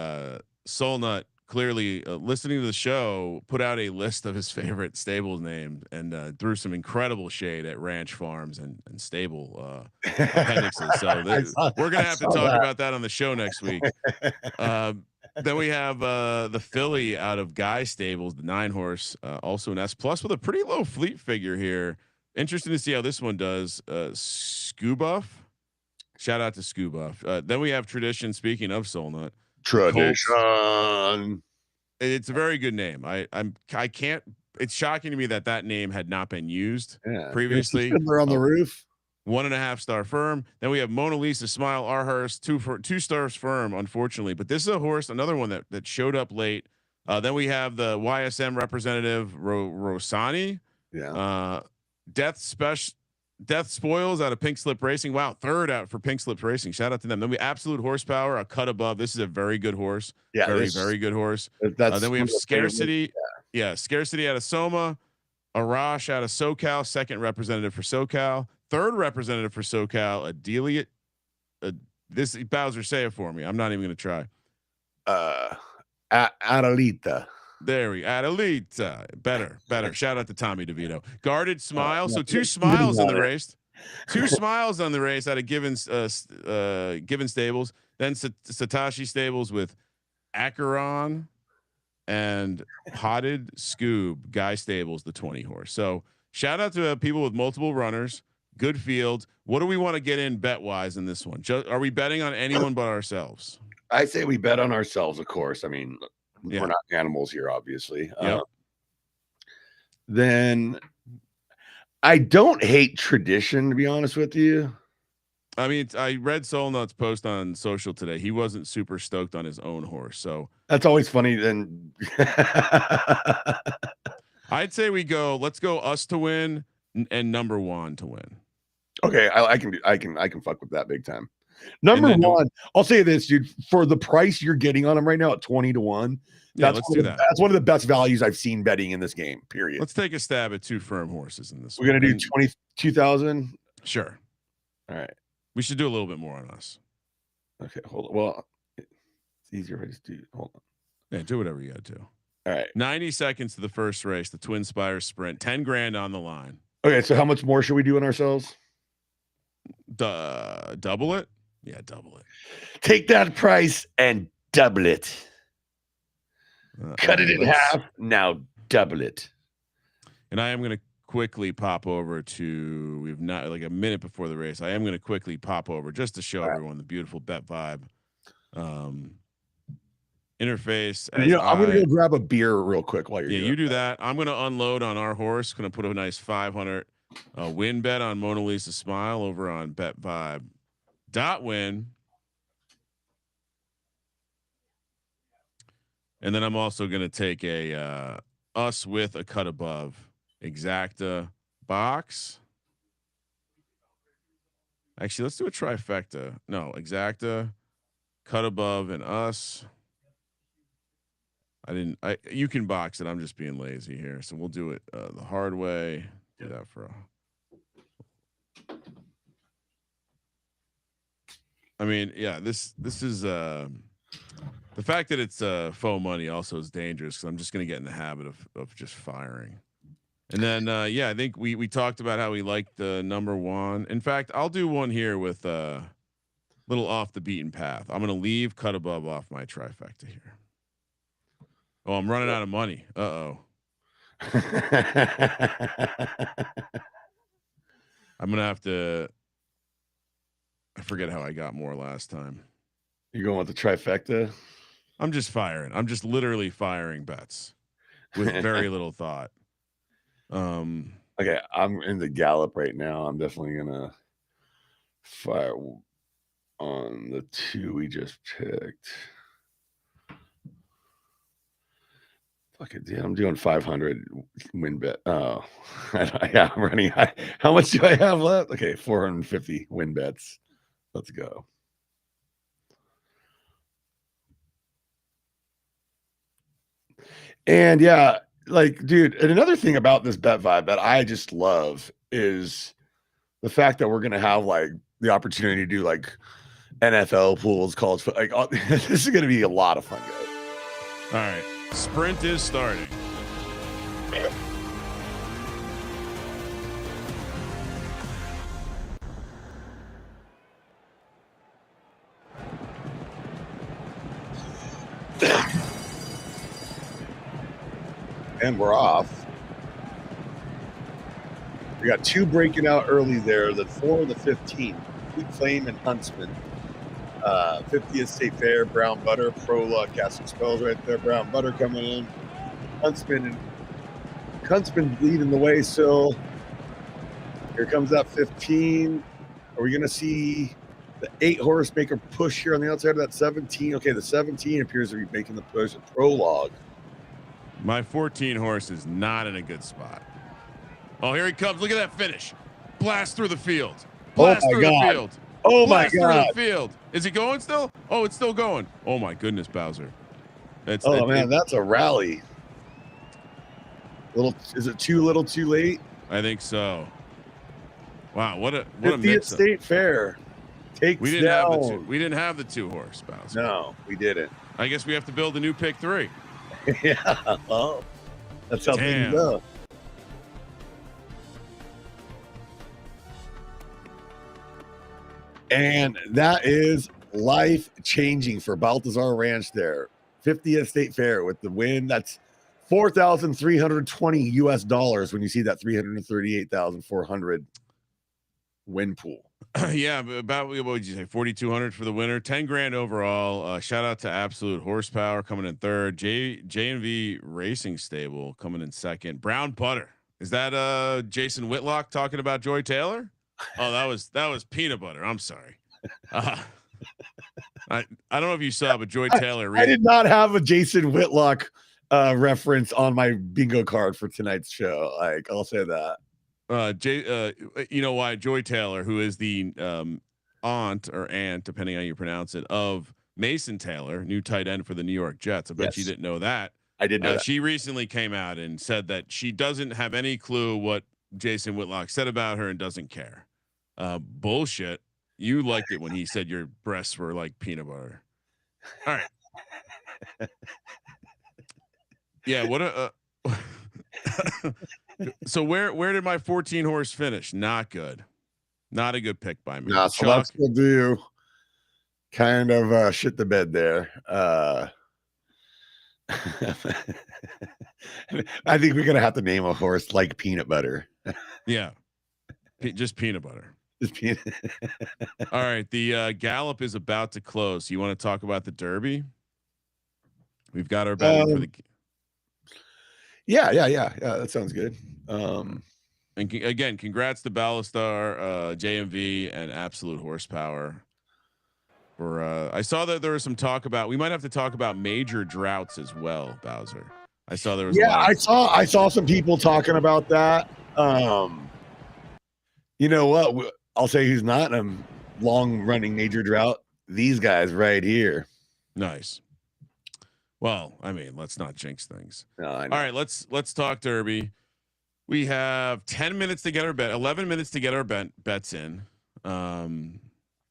Speaker 1: Solnut clearly listening to the show put out a list of his favorite stable names and threw some incredible shade at ranch farms and stable appendixes. So we're gonna have to talk about that on the show next week. Then we have the filly out of Guy Stables, the 9-horse, also an S plus with a pretty low fleet figure here. Interesting to see how this one does. Scoobuff, shout out to Scoobuff. Then we have Tradition. Speaking of Solnut,
Speaker 2: Tradition.
Speaker 1: It's a very good name. I can't. It's shocking to me that name had not been used previously.
Speaker 2: Fiddler on the Roof.
Speaker 1: 1.5 star firm. Then we have Mona Lisa Smile, our horse, 2 stars firm, unfortunately. But this is a horse, another one that showed up late. Then we have the YSM representative Rosani.
Speaker 2: Yeah.
Speaker 1: Death Spoils out of Pink Slip Racing. Wow, 3rd out for Pink Slip Racing. Shout out to them. Then we Absolute Horsepower, a cut above. This is a very good horse.
Speaker 2: Yeah,
Speaker 1: very good horse. Then we have Scarcity. Yeah, Scarcity out of Soma. Arash out of SoCal, 2nd representative for SoCal. 3rd representative for SoCal, Adelia. This Bowser, say it for me. I'm not even going to try.
Speaker 2: Adelita.
Speaker 1: There we Adelita. Better. Shout out to Tommy DeVito. Guarded Smile. So 2 smiles in the race. 2 smiles on the race out of Given Stables. Then Satoshi Stables with Acheron and Potted Scoob, Guy Stables, the 20-horse. So shout out to people with multiple runners. Good field. What do we want to get in bet wise in this one? Are we betting on anyone but ourselves?
Speaker 2: I say we bet on ourselves, of course. I mean, we're not animals here, obviously.
Speaker 1: Yep.
Speaker 2: Then I don't hate Tradition, to be honest with you.
Speaker 1: I mean, I read Solnut's post on social today. He wasn't super stoked on his own horse. So
Speaker 2: that's always funny. Then
Speaker 1: I'd say let's go us to win and number 1 to win.
Speaker 2: Okay, I can fuck with that big time. Number 1, I'll say this, dude. For the price you're getting on him right now at 20-1,
Speaker 1: let's do that.
Speaker 2: That's one of the best values I've seen betting in this game. Period.
Speaker 1: Let's take a stab at 2 firm horses in this.
Speaker 2: We're gonna do 22,000.
Speaker 1: Sure.
Speaker 2: All right.
Speaker 1: We should do a little bit more on us.
Speaker 2: Okay, hold on. Well, it's easier if I just do. Hold on.
Speaker 1: Yeah, do whatever you got to.
Speaker 2: All right.
Speaker 1: 90 seconds to the first race, the Twin Spires Sprint. 10 grand on the line.
Speaker 2: Okay, so how much more should we do on ourselves?
Speaker 1: Double it. Yeah, double it.
Speaker 2: Take that price and double it. Cut it in half. Now double it.
Speaker 1: And I am going to quickly pop over to. We've not like a minute before the race. I am going to quickly pop over just to show everyone the beautiful Bet Vibe interface.
Speaker 2: And, I'm going to go grab a beer real quick while you're.
Speaker 1: Yeah, you do that. I'm going to unload on our horse. Going to put a nice 500 win bet on Mona Lisa Smile over on Bet Vibe. .win. And then I'm also going to take a us with a cut above exacta box. Actually, let's do a trifecta. No, exacta, cut above, and us. You can box it. I'm just being lazy here. So we'll do it the hard way. Do that for I mean, yeah, this is the fact that it's faux money also is dangerous because I'm just going to get in the habit of just firing. And then I think we talked about how we like the number 1. In fact, I'll do one here with a little off the beaten path. I'm going to leave cut above off my trifecta here. Oh, I'm running out of money. I'm going to have to. I forget how I got more last time.
Speaker 2: You going with the trifecta?
Speaker 1: I'm just firing. I'm just literally firing bets with very little thought.
Speaker 2: Okay, I'm in the gallop right now. I'm definitely gonna fire on the 2 we just picked. Fuck it, dude. I'm doing 500 win bet. Oh, yeah, I'm running high. How much do I have left? Okay, 450 win bets. Let's go. And yeah, like, dude, and another thing about this Bet Vibe that I just love is the fact that we're gonna have like the opportunity to do like NFL pools, college football. Like, this is gonna be a lot of fun, guys.
Speaker 1: All right, sprint is starting.
Speaker 2: And we're off. We got 2 breaking out early there. The 4 and the 15. Big Flame and Huntsman. 50th State Fair, Brown Butter, Prologue, casting spells right there. Brown Butter coming in. Huntsman leading the way still. Here comes that 15. Are we going to see the 8 horse make a push here on the outside of that 17? Okay, the 17 appears to be making the push at Prologue.
Speaker 1: My 14 horse is not in a good spot. Oh, here he comes. Look at that finish. Blast through the field. Blast through the field.
Speaker 2: Oh
Speaker 1: Blast
Speaker 2: my God.
Speaker 1: through the field. Is it going still? Oh, it's still going. Oh my goodness, Bowser.
Speaker 2: That's a rally. Is it too little too late?
Speaker 1: I think so. Wow, what a
Speaker 2: 50th
Speaker 1: mix
Speaker 2: State Fair.
Speaker 1: We didn't have the 2 horse, Bowser.
Speaker 2: No, we didn't.
Speaker 1: I guess we have to build a new pick 3.
Speaker 2: Yeah. Well, that's how things go. And that is life changing for Balthazar Ranch there. 50th State Fair with the win. That's $4,320 when you see that 338,400 win pool.
Speaker 1: Yeah, about what would you say? 4,200 for the winner. 10 grand overall. Shout out to Absolute Horsepower coming in third. J&V Racing Stable coming in second. Brown Butter. Is that Jason Whitlock talking about Joy Taylor? Oh, that was peanut butter. I'm sorry. I don't know if you saw, but Joy Taylor.
Speaker 2: I did not have a Jason Whitlock reference on my bingo card for tonight's show. Like, I'll say that.
Speaker 1: You know why? Joy Taylor, who is the aunt, depending on how you pronounce it, of Mason Taylor, new tight end for the New York Jets. I bet you didn't know that.
Speaker 2: I did know that.
Speaker 1: She recently came out and said that she doesn't have any clue what Jason Whitlock said about her and doesn't care. Bullshit. You liked it when he said your breasts were like peanut butter. All right. Yeah. What a. So where did my 14 horse finish? Not good. Not a good pick by me.
Speaker 2: Nah, so let's go do kind of shit the bed there. I think we're gonna have to name a horse like peanut butter.
Speaker 1: Yeah, just peanut butter.
Speaker 2: All
Speaker 1: right, the Gallop is about to close. You want to talk about the Derby? We've got our betting for the.
Speaker 2: Yeah. That sounds good.
Speaker 1: And again, congrats to Ballastar, JMV, and Absolute Horsepower. For I saw that there was some talk about we might have to talk about major droughts as well, Bowser. I saw there was.
Speaker 2: Yeah, I saw some people talking about that. You know what? I'll say who's not in a long-running major drought. These guys right here.
Speaker 1: Nice. Well, I mean, let's not jinx things.
Speaker 2: No, I know.
Speaker 1: All right, let's talk Derby. We have 10 minutes to get our 11 minutes to get our bets in.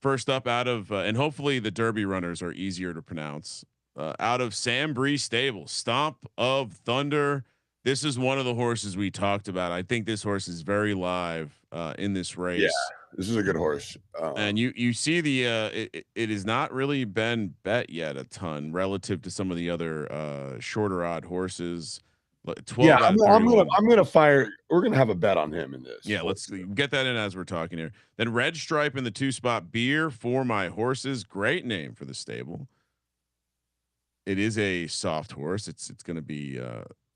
Speaker 1: First up out of, and hopefully the Derby runners are easier to pronounce. Out of Sam Bree Stable, Stomp of Thunder. This is one of the horses we talked about. I think this horse is very live in this race.
Speaker 2: Yeah, this is a good horse.
Speaker 1: And you see it has not really been bet yet a ton relative to some of the other shorter odd horses. 12
Speaker 2: yeah, I'm gonna fire. We're gonna have a bet on him in this.
Speaker 1: Yeah, let's get that in as we're talking here. Then Red Stripe in the 2-spot. Beer for My Horses. Great name for the stable. It is a soft horse. It's going to be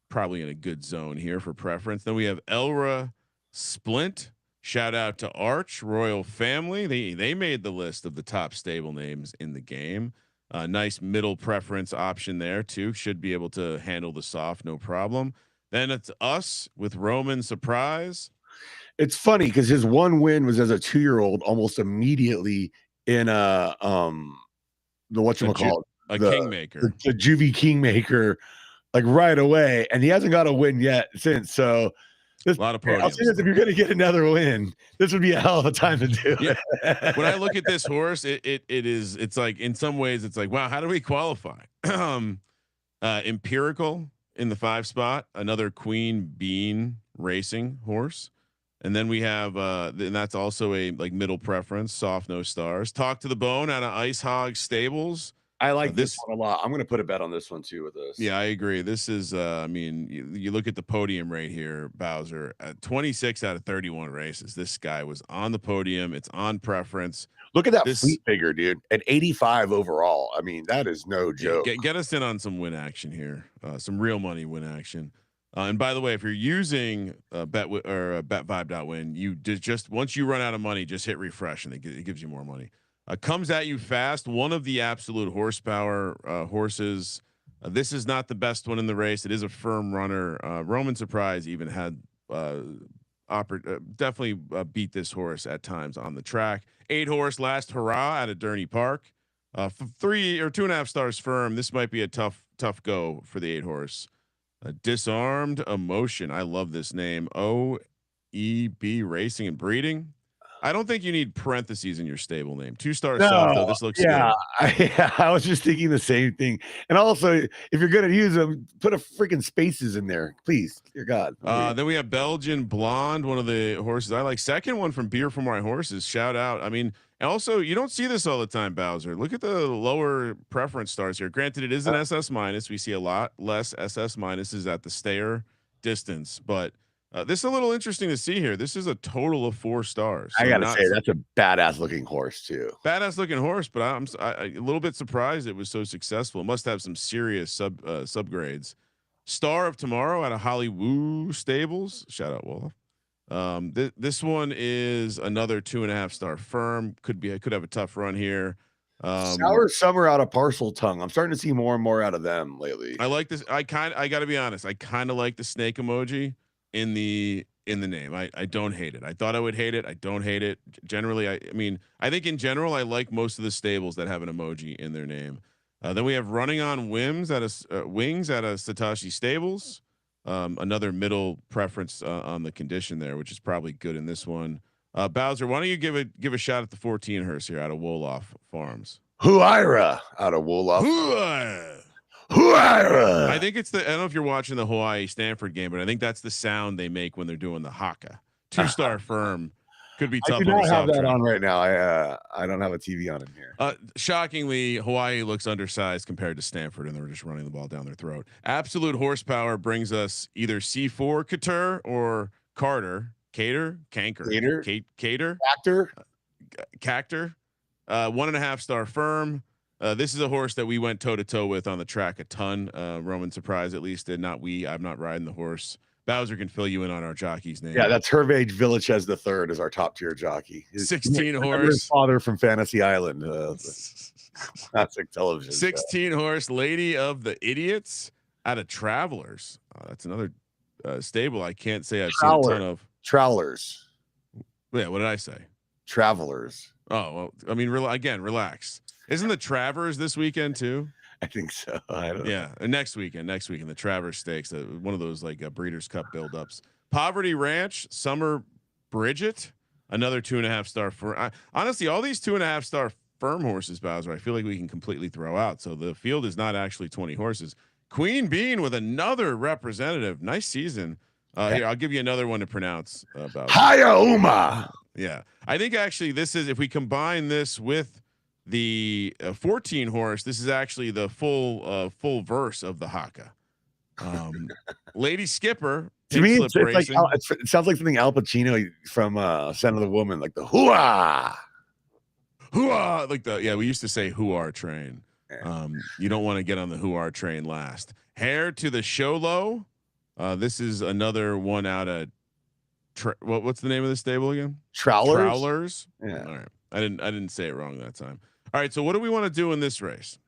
Speaker 1: probably in a good zone here for preference. Then we have Elra Splint. Shout out to Arch Royal Family. They made the list of the top stable names in the game. Nice middle preference option there too. Should be able to handle the soft, no problem. Then it's Us with Roman Surprise.
Speaker 2: It's funny because his one win was as a 2-year-old, almost immediately in the whatchamacallit,
Speaker 1: Kingmaker,
Speaker 2: the Juvie Kingmaker, like right away, and he hasn't got a win yet since. So
Speaker 1: a lot of podiums.
Speaker 2: I'll say this, if you're going to get another win, this would be a hell of a time to do it.
Speaker 1: When I look at this horse, it's like in some ways it's like, wow, how do we qualify? Empirical in the 5 spot, another Queen Bean Racing horse. And then we have and that's also a like middle preference, soft, no stars. Talk to the Bone out of Ice Hog Stables.
Speaker 2: I like this
Speaker 1: this.
Speaker 2: one a lot. I'm going to put a bet on this one too with this.
Speaker 1: Yeah, I agree. This is, I mean, you look at the podium right here, Bowser, at 26 out of 31 races. This guy was on the podium. It's on preference.
Speaker 2: Look at that
Speaker 1: This,
Speaker 2: fleet figure, dude. At 85 overall. I mean, that is no
Speaker 1: yeah,
Speaker 2: joke.
Speaker 1: get us in on some win action here, some real money win action. And by the way, if you're using betvibe.win, you just once you run out of money, just hit refresh and it gives you more money. Comes at you fast. One of the absolute horsepower horses. This is not the best one in the race. It is a firm runner. Roman Surprise even had definitely beat this horse at times on the track. 8 horse last hurrah out of Durney Park. 3 or 2.5 stars firm. This might be a tough go for the 8 horse. Disarmed Emotion. I love this name. OEB Racing and Breeding. I don't think you need parentheses in your stable name. 2-star soft though. This looks good.
Speaker 2: I was just thinking the same thing. And also, if you're going to use them, put a freaking spaces in there, please. Dear God.
Speaker 1: Then we have Belgian Blonde, one of the horses I like. Second one from Beer for My Horses. Shout out. I mean, also you don't see this all the time, Bowser. Look at the lower preference stars here. Granted, it is an SS minus. We see a lot less SS minuses at the stayer distance, but this is a little interesting to see here. This is a total of 4 stars.
Speaker 2: So I gotta say that's a badass looking horse too.
Speaker 1: Badass looking horse, but I'm a little bit surprised it was so successful. It must have some serious subgrades. Star of Tomorrow out of Hollywood Stables. Shout out Wolof. This one is another 2.5 star firm. Could have a tough run here.
Speaker 2: Sour Summer out of Parcel Tongue. I'm starting to see more and more out of them lately.
Speaker 1: I like this. I got to be honest. I kind of like the snake emoji in the name. I don't hate it. I thought I would hate it. I don't hate it. Generally, I mean, I think in general, I like most of the stables that have an emoji in their name. Then we have Running on Whims at a Wings at a Satoshi Stables. Another middle preference on the condition there, which is probably good in this one. Bowser, why don't you give a shot at the 14 hearse here out of Wolof Farms?
Speaker 2: Huayra out of Wolof. Huayra.
Speaker 1: I think it's I don't know if you're watching the Hawaii Stanford game, but I think that's the sound they make when they're doing the haka. 2-star firm. Could be tough.
Speaker 2: I do not have that on right now. I don't have a TV on in here.
Speaker 1: Shockingly, Hawaii looks undersized compared to Stanford, and they're just running the ball down their throat. Absolute horsepower brings us either C4 Couture or Carter. Cater. Cactor. 1.5 star firm. This is a horse that we went toe to toe with on the track a ton. Roman Surprise at least did not. I'm not riding the horse. Bowser can fill you in on our jockey's name.
Speaker 2: Yeah, that's Hervage Villichez the third is our top tier jockey.
Speaker 1: 16 horse.
Speaker 2: His father from Fantasy Island. Classic television.
Speaker 1: 16 horse Lady of the Idiots out of Travelers. That's another stable I can't say I've seen a ton of.
Speaker 2: Travelers.
Speaker 1: Yeah, what did I say?
Speaker 2: Travelers.
Speaker 1: Oh, well, I mean, again, relax. Isn't the Travers this weekend too?
Speaker 2: I think so. I don't know.
Speaker 1: Yeah, next weekend, the Travers Stakes, one of those like Breeders' Cup buildups. Poverty Ranch, Summer Bridget, another 2.5 star firm. Honestly, all these 2.5 star firm horses, Bowser, I feel like we can completely throw out. So the field is not actually 20 horses. Queen Bean with another representative. Nice season. Here, I'll give you another one to pronounce.
Speaker 2: Hayauma.
Speaker 1: Yeah, I think actually this is, if we combine this with the 14 horse, this is actually the full verse of the haka. Lady Skipper.
Speaker 2: To me, it's like it sounds like something Al Pacino from Son of the Woman, like the hooah,
Speaker 1: like we used to say hooar train. You don't want to get on the hooar train last. Hair to the Sholo. This is another one out of what's the name of the stable again? Trowlers.
Speaker 2: Yeah.
Speaker 1: All right. I didn't say it wrong that time. All right. So what do we want to do in this race?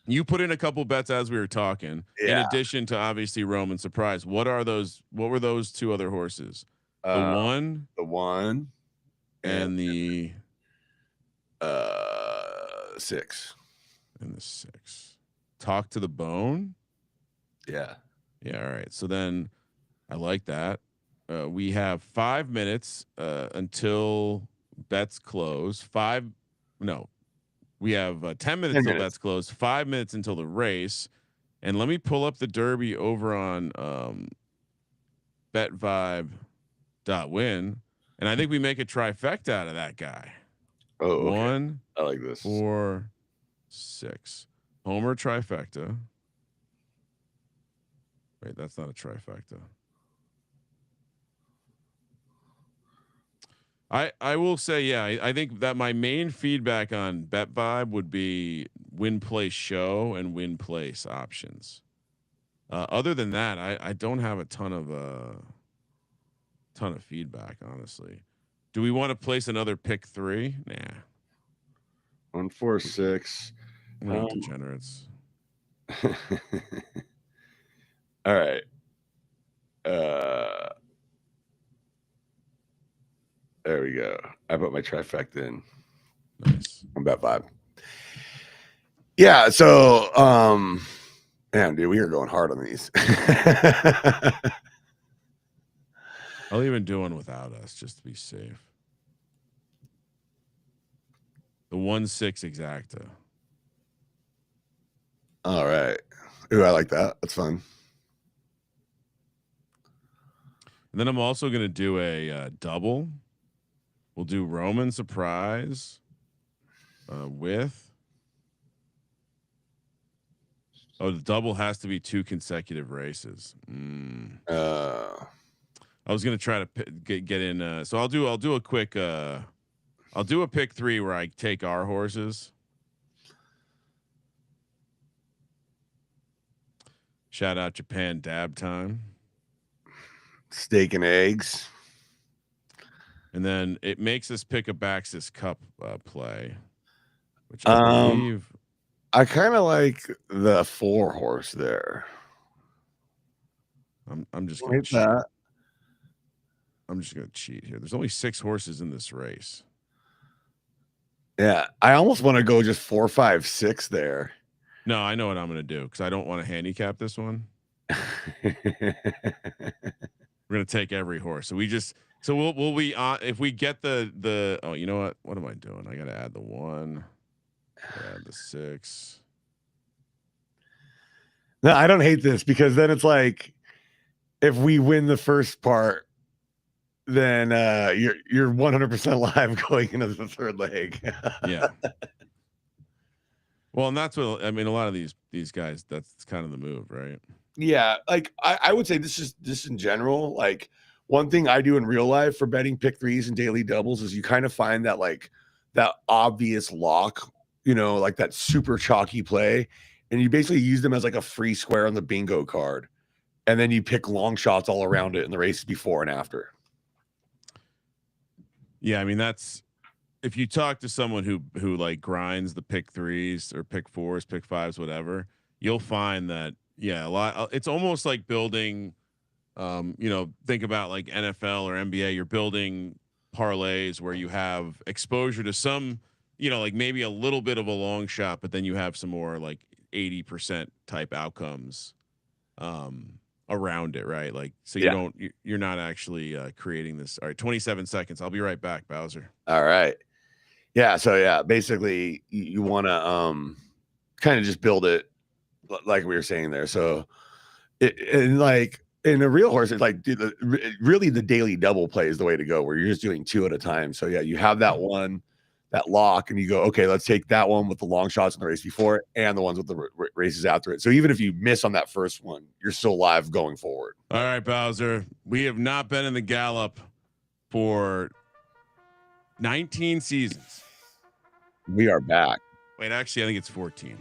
Speaker 1: You put in a couple bets as we were talking.
Speaker 2: Yeah.
Speaker 1: In addition to obviously Roman Surprise. What were those 2 other horses? The
Speaker 2: one,
Speaker 1: and the
Speaker 2: 6.
Speaker 1: And the 6. Talk to the Bone.
Speaker 2: Yeah.
Speaker 1: Yeah. All right. So then I like that. We have 5 minutes until bets close. We have 10 minutes until bets close. 5 minutes until the race. And let me pull up the Derby over on betvibe.win. And I think we make a trifecta out of that guy.
Speaker 2: Oh, okay.
Speaker 1: 1,
Speaker 2: I like this.
Speaker 1: 4, 6. Homer trifecta. Wait, that's not a trifecta. I will say, yeah, I think that my main feedback on Bet Vibe would be win place show and win place options. Other than that, I don't have a ton of feedback, honestly. Do we want to place another pick 3? Nah.
Speaker 2: 1, 4, 6.
Speaker 1: We're not degenerates.
Speaker 2: All right. There we go. I put my trifecta in.
Speaker 1: Nice.
Speaker 2: I'm Bet Vibe. Yeah. So, man, dude, we are going hard on these.
Speaker 1: I'll even do one without us just to be safe. The 1-6 exacta.
Speaker 2: All right. Ooh, I like that. That's fun.
Speaker 1: And then I'm also going to do a double. We'll do Roman surprise with. Oh, the double has to be 2 consecutive races. I was gonna try to get in. So I'll do a quick. I'll do a pick 3 where I take our horses. Shout out Japan dab time.
Speaker 2: Steak and eggs.
Speaker 1: And then it makes us pick a Baxis Cup play, which I believe.
Speaker 2: I kind of like the 4 horse there.
Speaker 1: I'm just gonna cheat. That. I'm just gonna cheat here. There's only 6 horses in this race.
Speaker 2: Yeah, I almost want to go just 4, 5, 6 there.
Speaker 1: No, I know what I'm gonna do because I don't want to handicap this one. We're gonna take every horse. So we'll be on if we get the oh, you know what? What am I doing? I gotta add the 1. Add the 6.
Speaker 2: No, I don't hate this because then it's like if we win the first part, then you're 100% live going into the third leg.
Speaker 1: Yeah. Well, and that's what I mean. A lot of these guys, that's kind of the move, right?
Speaker 2: Yeah, like I would say this is just in general. Like one thing I do in real life for betting pick 3s and daily doubles is you kind of find that like that obvious lock, you know, like that super chalky play, and you basically use them as like a free square on the bingo card, and then you pick long shots all around it in the races before and after.
Speaker 1: Yeah, I mean that's if you talk to someone who like grinds the pick 3s or pick 4s, pick 5s, whatever, you'll find that a lot. It's almost like building, think about like NFL or NBA. You're building parlays where you have exposure to some, like maybe a little bit of a long shot, but then you have some more like 80% type outcomes around it, right? Like, so you're not actually creating this. All right, 27 seconds. I'll be right back, Bowser.
Speaker 2: All right. Yeah. So basically you want to kind of just build it like we were saying there. So and like in a real horse, it's like really the daily double play is the way to go where you're just doing 2 at a time. So yeah, you have that one, that lock, and you go, okay, let's take that one with the long shots in the race before it and the ones with the races after it. So even if you miss on that first one, you're still live going forward.
Speaker 1: All right, Bowser. We have not been in the Gallop for 19 seasons.
Speaker 2: We are back.
Speaker 1: Wait, actually, I think it's 14.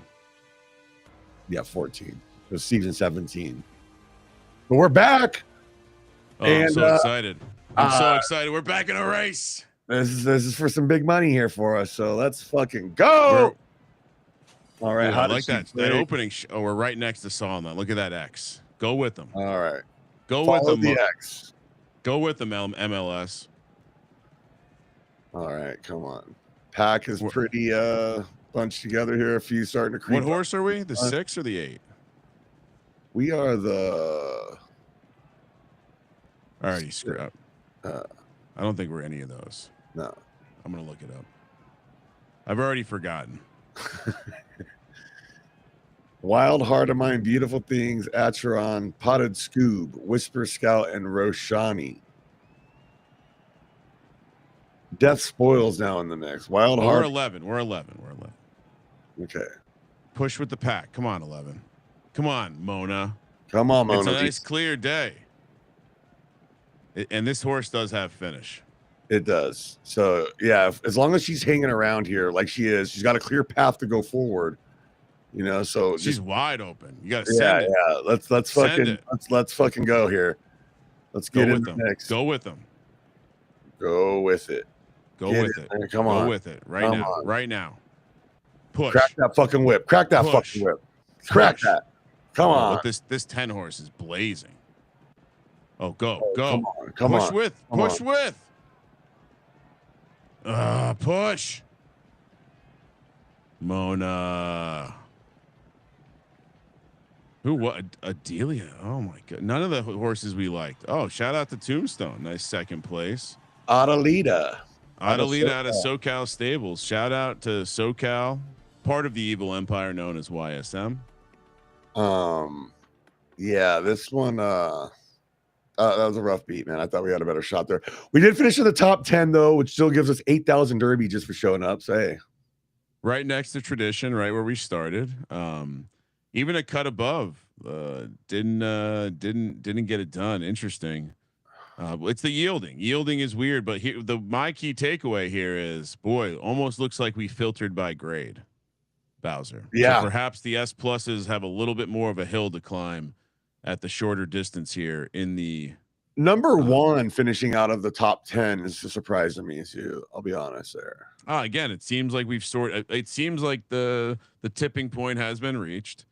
Speaker 2: Yeah, 14. It was season 17. But we're back.
Speaker 1: Oh, and, I'm so excited. I'm so excited. We're back in a race.
Speaker 2: This is for some big money here for us. So let's fucking go. All right.
Speaker 1: I like that opening. We're right next to Solna. Look at that X. Go with them.
Speaker 2: All right.
Speaker 1: Follow
Speaker 2: with them. The X.
Speaker 1: Go with them, MLS.
Speaker 2: All right. Come on. Pack is pretty bunched together here. A few starting to creep.
Speaker 1: What horse are we? The 6 or the 8?
Speaker 2: We are the.
Speaker 1: I already screwed up. I don't think we're any of those.
Speaker 2: No.
Speaker 1: I'm going to look it up. I've already forgotten.
Speaker 2: Wild Heart of Mine, Beautiful Things, Acheron, Potted Scoob, Whisper Scout, and Roshani. Death Spoils now in the mix. Wild Heart.
Speaker 1: We're 11. We're 11.
Speaker 2: Okay.
Speaker 1: Push with the pack. Come on, 11. Come on, Mona.
Speaker 2: Come on,
Speaker 1: It's
Speaker 2: Mona.
Speaker 1: a nice clear day. And this horse does have finish.
Speaker 2: It does. So yeah, as long as she's hanging around here like she is, she's got a clear path to go forward. You know, so
Speaker 1: she's wide open. You got to
Speaker 2: yeah,
Speaker 1: send it.
Speaker 2: Yeah. Let's fucking go here. Let's get in the mix.
Speaker 1: Go with them.
Speaker 2: Go with it.
Speaker 1: Go with it.
Speaker 2: Come on.
Speaker 1: Go with it right now. Right now. Push.
Speaker 2: Crack that fucking whip. Crack that fucking whip. Crack that. Come on.
Speaker 1: This 10 horse is blazing. Oh, go.
Speaker 2: Come on. Come
Speaker 1: push
Speaker 2: on.
Speaker 1: With.
Speaker 2: Come
Speaker 1: push
Speaker 2: on.
Speaker 1: with. Push. Mona. Who? What? Adelia. Oh my god. None of the horses we liked. Oh, shout out to Tombstone. Nice second place.
Speaker 2: Adelita
Speaker 1: out of SoCal Stables. Shout out to SoCal, part of the evil empire known as YSM.
Speaker 2: Yeah, this one that was a rough beat, man. I thought we had a better shot there. We did finish in the top 10 though, which still gives us 8,000 Derby just for showing up. So hey.
Speaker 1: Right next to Tradition, right where we started. Even a cut above didn't get it done. Interesting. It's the yielding. Yielding is weird, but here my key takeaway here is, boy, almost looks like we filtered by grade, Bowser.
Speaker 2: Yeah.
Speaker 1: So perhaps the S pluses have a little bit more of a hill to climb at the shorter distance here in the
Speaker 2: number one finishing out of the top 10 is a surprise to me too. I'll be honest there.
Speaker 1: Again, it seems like it seems like the tipping point has been reached.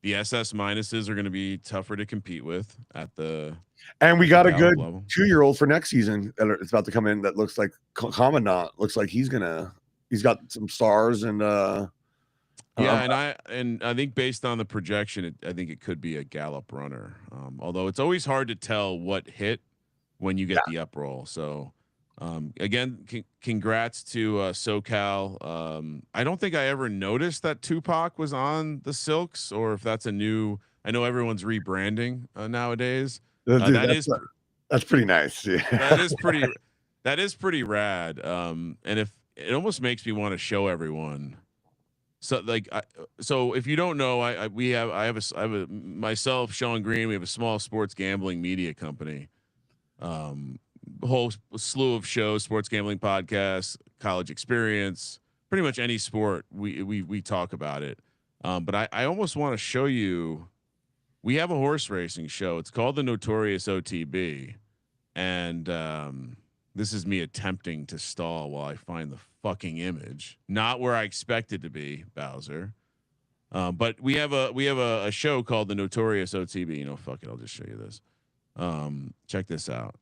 Speaker 1: The SS minuses are going to be tougher to compete with at the.
Speaker 2: And we got a good
Speaker 1: level.
Speaker 2: 2-year-old for next season. It's about to come in. That looks like Commandant. Looks like he's got some stars and.
Speaker 1: Yeah, and I think based on the projection, I think it could be a gallop runner. Although it's always hard to tell what hit when you get the up roll. So. Again, congrats to SoCal. I don't think I ever noticed that Tupac was on the Silks, or if that's a new. I know everyone's rebranding nowadays.
Speaker 2: Dude, that's pretty nice. Yeah.
Speaker 1: That is pretty rad. And if it almost makes me want to show everyone. So so if you don't know, I have a myself, Sean Green. We have a small sports gambling media company. Whole slew of shows, sports gambling podcasts, college experience, pretty much any sport we talk about it. But I almost want to show you, we have a horse racing show. It's called the Notorious OTB. And this is me attempting to stall while I find the fucking image. Not where I expect it to be, Bowser. But we have a show called the Notorious OTB. You know, fuck it, I'll just show you this. Check this out.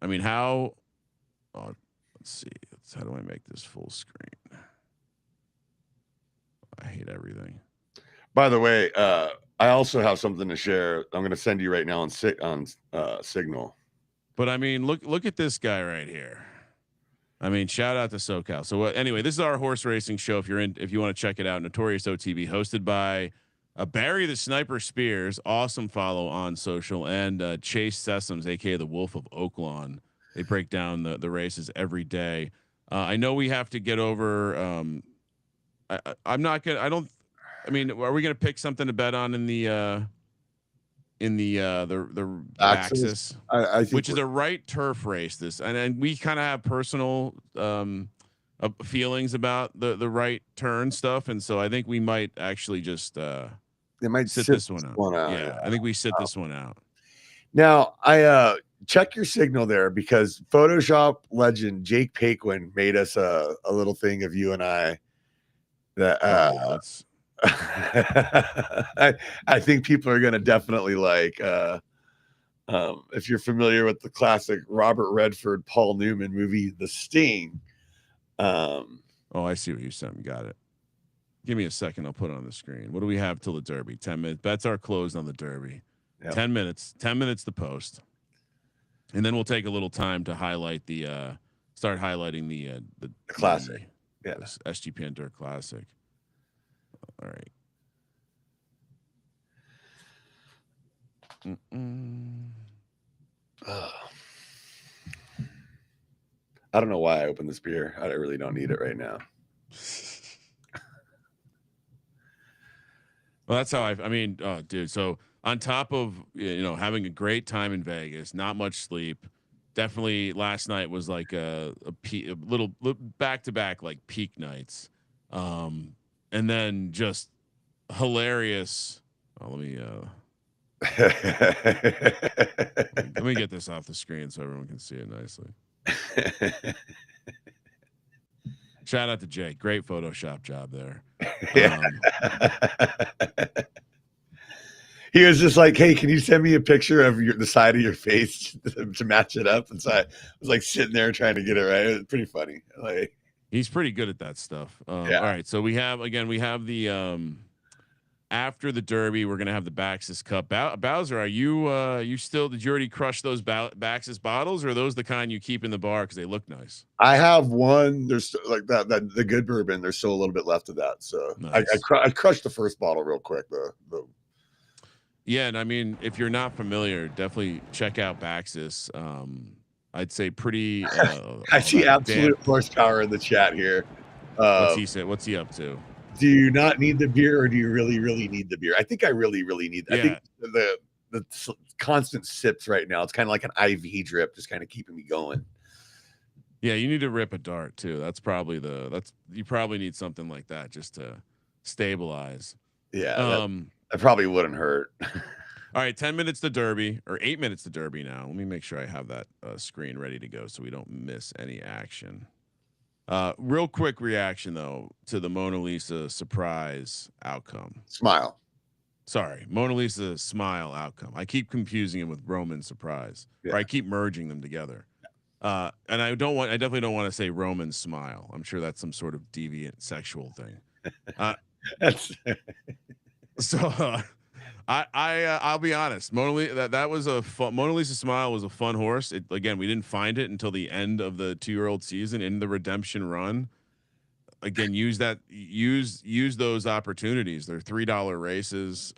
Speaker 1: I mean, let's see. How do I make this full screen? I hate everything.
Speaker 2: By the way, I also have something to share. I'm going to send you right now on Signal.
Speaker 1: But I mean, look at this guy right here. I mean, shout out to SoCal. So anyway, this is our horse racing show. If you want to check it out, Notorious OTB, hosted by Barry the Sniper Spears, awesome follow on social, and Chase Sessoms, aka the Wolf of Oaklawn. They break down the races every day. I know we have to get over. I'm not gonna. I mean, are we gonna pick something to bet on in the Axis?
Speaker 2: I think
Speaker 1: which is a right turf race. This and we kind of have personal feelings about the right turn stuff, and so I think we might actually just.
Speaker 2: They might
Speaker 1: sit this one out. Yeah, I think we sit this one out.
Speaker 2: Now, I check your Signal there because Photoshop legend Jake Paquin made us a little thing of you and I. That I think people are going to definitely like. If you're familiar with the classic Robert Redford, Paul Newman movie, The Sting.
Speaker 1: Oh, I see what you sent. Got it. Give me a second. I'll put it on the screen. What do we have till the Derby? 10 minutes. Bets are closed on the Derby. Yep. 10 minutes. 10 minutes to post, and then we'll take a little time to highlight start highlighting the
Speaker 2: classic.
Speaker 1: The SGPN Dirt Classic. All right.
Speaker 2: I don't know why I opened this beer. I really don't need it right now.
Speaker 1: Well, that's how I mean, oh, dude. So on top of having a great time in Vegas, not much sleep. Definitely, last night was like a little back to back like peak nights, and then just hilarious. Oh, let me get this off the screen so everyone can see it nicely. Shout out to Jake, great Photoshop job there.
Speaker 2: He was just like, "Hey, can you send me a picture of the side of your face to match it up?" And so I was like sitting there trying to get it right. It was pretty funny. Like,
Speaker 1: he's pretty good at that stuff.
Speaker 2: yeah.
Speaker 1: All right, so we have the after the Derby, we're gonna have the Baxis Cup. Bowser, are you still? Did you already crush those Baxis bottles, or are those the kind you keep in the bar because they look nice?
Speaker 2: I have one. There's like that the good bourbon. There's still a little bit left of that. So
Speaker 1: nice.
Speaker 2: I crushed the first bottle real quick.
Speaker 1: Yeah, and I mean, if you're not familiar, definitely check out Baxis. I'd say pretty.
Speaker 2: I see absolute horsepower in the chat here.
Speaker 1: What's he say? What's he up to?
Speaker 2: Do you not need the beer, or do you really, really need the beer? I think I really, really need. Yeah. I think the constant sips right now. It's kind of like an IV drip, just kind of keeping me going.
Speaker 1: Yeah, you need to rip a dart too. You probably need something like that just to stabilize.
Speaker 2: Yeah, that probably wouldn't hurt.
Speaker 1: All right, 10 minutes to Derby, or 8 minutes to Derby now. Let me make sure I have that screen ready to go so we don't miss any action. Real quick reaction though to the Mona Lisa surprise outcome.
Speaker 2: Smile.
Speaker 1: Sorry, Mona Lisa smile outcome. I keep confusing it with Roman surprise, or I keep merging them together. And I definitely don't want to say Roman smile. I'm sure that's some sort of deviant sexual thing.
Speaker 2: That's
Speaker 1: so. I'll be honest. Mona Lisa smile was a fun horse. Again, we didn't find it until the end of the 2-year-old season in the redemption run. Again, use those opportunities. They're $3 races.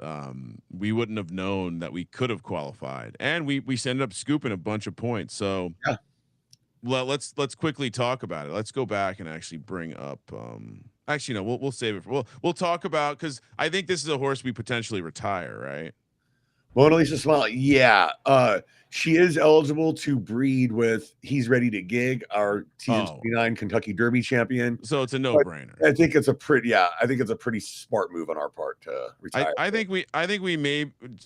Speaker 1: We wouldn't have known that we could have qualified, and we ended up scooping a bunch of points. So, well, let's quickly talk about it. Let's go back and actually bring up. Actually, no, we'll save it. We'll talk about, because I think this is a horse we potentially retire, right?
Speaker 2: Mona Lisa Smile. Yeah. She is eligible to breed with He's Ready to Gig, our season 29 Kentucky Derby champion.
Speaker 1: So it's a no-brainer.
Speaker 2: I think it's a pretty smart move on our part to retire.
Speaker 1: I think we may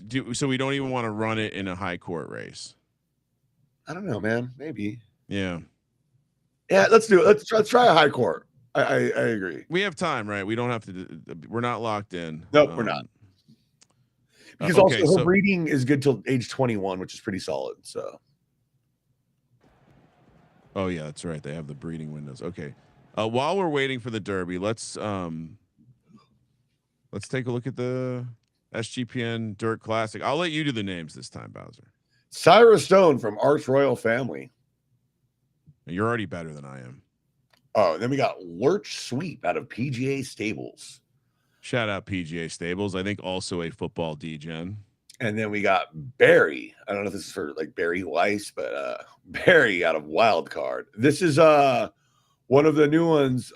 Speaker 1: do so. We don't even want to run it in a high court race.
Speaker 2: I don't know, man. Maybe.
Speaker 1: Yeah.
Speaker 2: Yeah. Let's do it. Let's try a high court. I agree.
Speaker 1: We have time, right? We don't have to. We're not locked in.
Speaker 2: Nope, we're not. Because her breeding is good till age 21, which is pretty solid. So.
Speaker 1: Oh yeah, that's right. They have the breeding windows. Okay. While we're waiting for the Derby, let's take a look at the SGPN Dirt Classic. I'll let you do the names this time, Bowser.
Speaker 2: Cyrus Stone from Arch Royal Family.
Speaker 1: You're already better than I am.
Speaker 2: Oh, then we got Lurch Sweep out of PGA Stables.
Speaker 1: Shout out PGA Stables. I think also a football degen.
Speaker 2: And then we got Barry. I don't know if this is for like Barry Weiss, but Barry out of Wild Card. This is one of the new ones.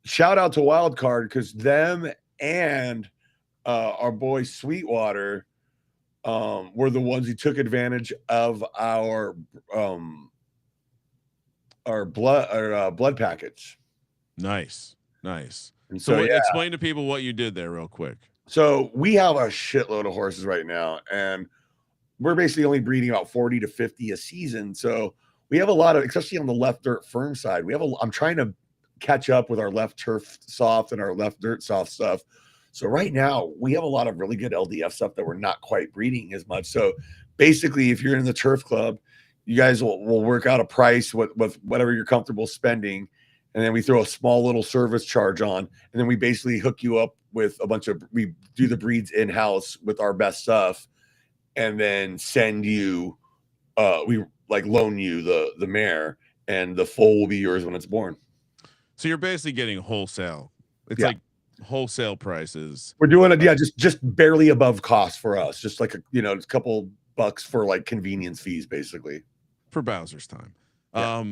Speaker 2: Shout out to Wild Card, because them and our boy Sweetwater were the ones who took advantage of our blood package.
Speaker 1: Nice.
Speaker 2: And
Speaker 1: so explain to people what you did there real quick.
Speaker 2: So we have a shitload of horses right now, and we're basically only breeding about 40 to 50 a season. So we have a lot of, especially on the left dirt firm side, I'm trying to catch up with our left turf soft and our left dirt soft stuff. So right now we have a lot of really good LDF stuff that we're not quite breeding as much. So basically, if you're in the turf club, you guys will work out a price with whatever you're comfortable spending. And then we throw a small little service charge on, and then we basically hook you up with we do the breeds in-house with our best stuff, and then send you, we like loan you the mare, and the foal will be yours when it's born.
Speaker 1: So you're basically getting wholesale. It's like wholesale prices.
Speaker 2: We're doing it. Yeah. Just barely above cost for us. Just like a couple bucks for like convenience fees, basically.
Speaker 1: For Bowser's time. Yeah.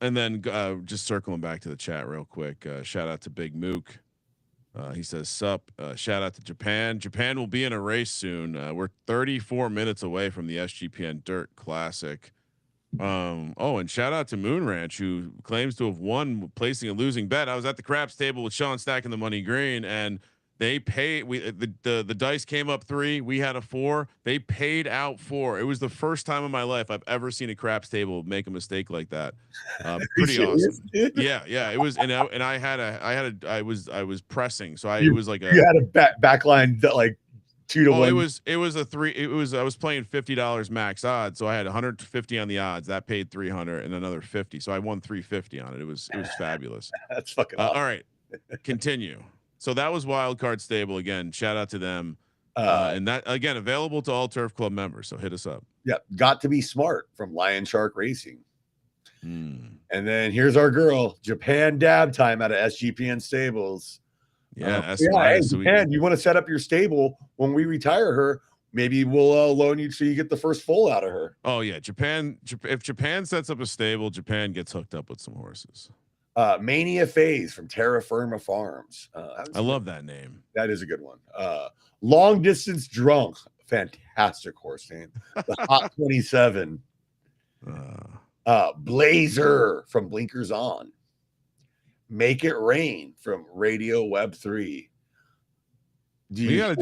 Speaker 1: And then just circling back to the chat real quick. Shout out to Big Mook. He says, "Sup." Shout out to Japan. Japan will be in a race soon. We're 34 minutes away from the SGPN Dirt Classic. Oh, and shout out to Moon Ranch, who claims to have won placing a losing bet. I was at the craps table with Sean stacking the money green, and they paid. The dice came up 3. We had a 4. They paid out 4. It was the first time in my life I've ever seen a craps table make a mistake like that. Pretty awesome. Yeah, yeah. It was, and I was pressing, so it was like
Speaker 2: you had a back line that like 2 to 1.
Speaker 1: It was a 3. It was, I was playing $50 max odds, so I had 150 on the odds. That paid 300 and another 50, so I won 350 on it. It was fabulous.
Speaker 2: That's fucking awesome.
Speaker 1: All right, continue. So that was Wildcard Stable again. Shout out to them. And that again available to all Turf Club members. So hit us up.
Speaker 2: Yeah, Got to Be Smart from Lion Shark Racing. And then here's our girl, Japan Dab Time out of SGPN Stables.
Speaker 1: Yeah,
Speaker 2: hey, Japan, you want to set up your stable when we retire her? Maybe we'll loan you so you get the first full out of her.
Speaker 1: Oh yeah, Japan. If Japan sets up a stable, Japan gets hooked up with some horses.
Speaker 2: Mania Phase from Terra Firma Farms.
Speaker 1: I love that name.
Speaker 2: That is a good one. Long Distance Drunk, fantastic horse name. The Hot 27. Blazer from Blinkers On. Make It Rain from Radio Web 3.
Speaker 1: We gotta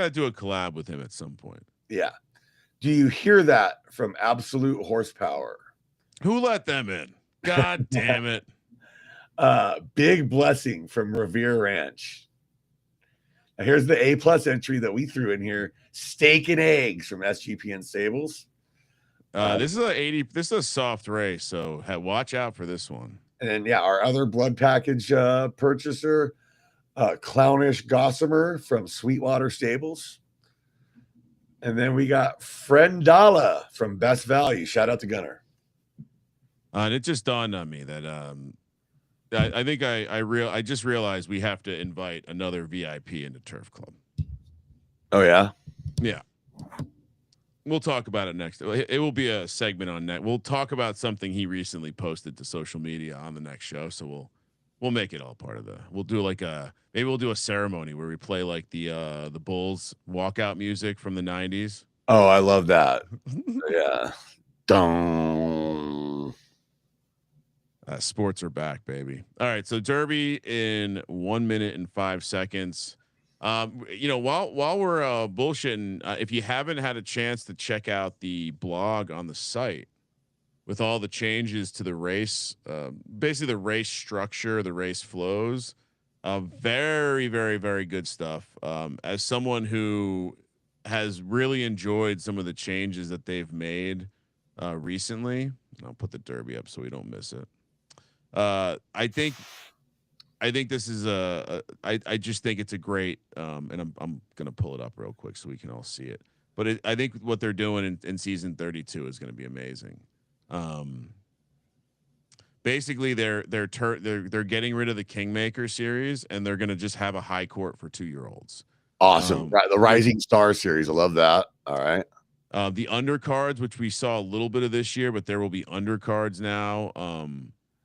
Speaker 1: do a collab with him at some point.
Speaker 2: Yeah. Do you hear that from Absolute Horsepower?
Speaker 1: Who let them in? God damn it.
Speaker 2: Big Blessing from Revere Ranch. Now here's the A+ entry that we threw in here. Steak and Eggs from SGPN Stables.
Speaker 1: This is a soft race, so watch out for this one.
Speaker 2: And then, yeah, our other blood package purchaser, Clownish Gossamer from Sweetwater Stables. And then we got Friendala from Best Value. Shout out to Gunner.
Speaker 1: And it just dawned on me that I think I just realized we have to invite another VIP into Turf Club.
Speaker 2: Oh yeah,
Speaker 1: yeah. We'll talk about it next. It will be a segment on that. We'll talk about something he recently posted to social media on the next show. So we'll make it all part of we'll do like maybe we'll do a ceremony where we play like the Bulls walkout music from the 90s.
Speaker 2: Oh, I love that. Yeah. Dun.
Speaker 1: Sports are back, baby. All right. So Derby in 1 minute and 5 seconds. While we're bullshitting, if you haven't had a chance to check out the blog on the site with all the changes to the race, basically the race structure, the race flows, very, very, very good stuff. As someone who has really enjoyed some of the changes that they've made recently, I'll put the Derby up so we don't miss it. I think this is I just think it's a great, and I'm gonna pull it up real quick so we can all see it. But I think what they're doing in season 32 is going to be amazing. Basically, they're getting rid of the Kingmaker series, and they're going to just have a high court for 2-year-olds.
Speaker 2: Awesome, right? The Rising Star series, I love that. All right.
Speaker 1: The undercards, which we saw a little bit of this year, but there will be undercards now.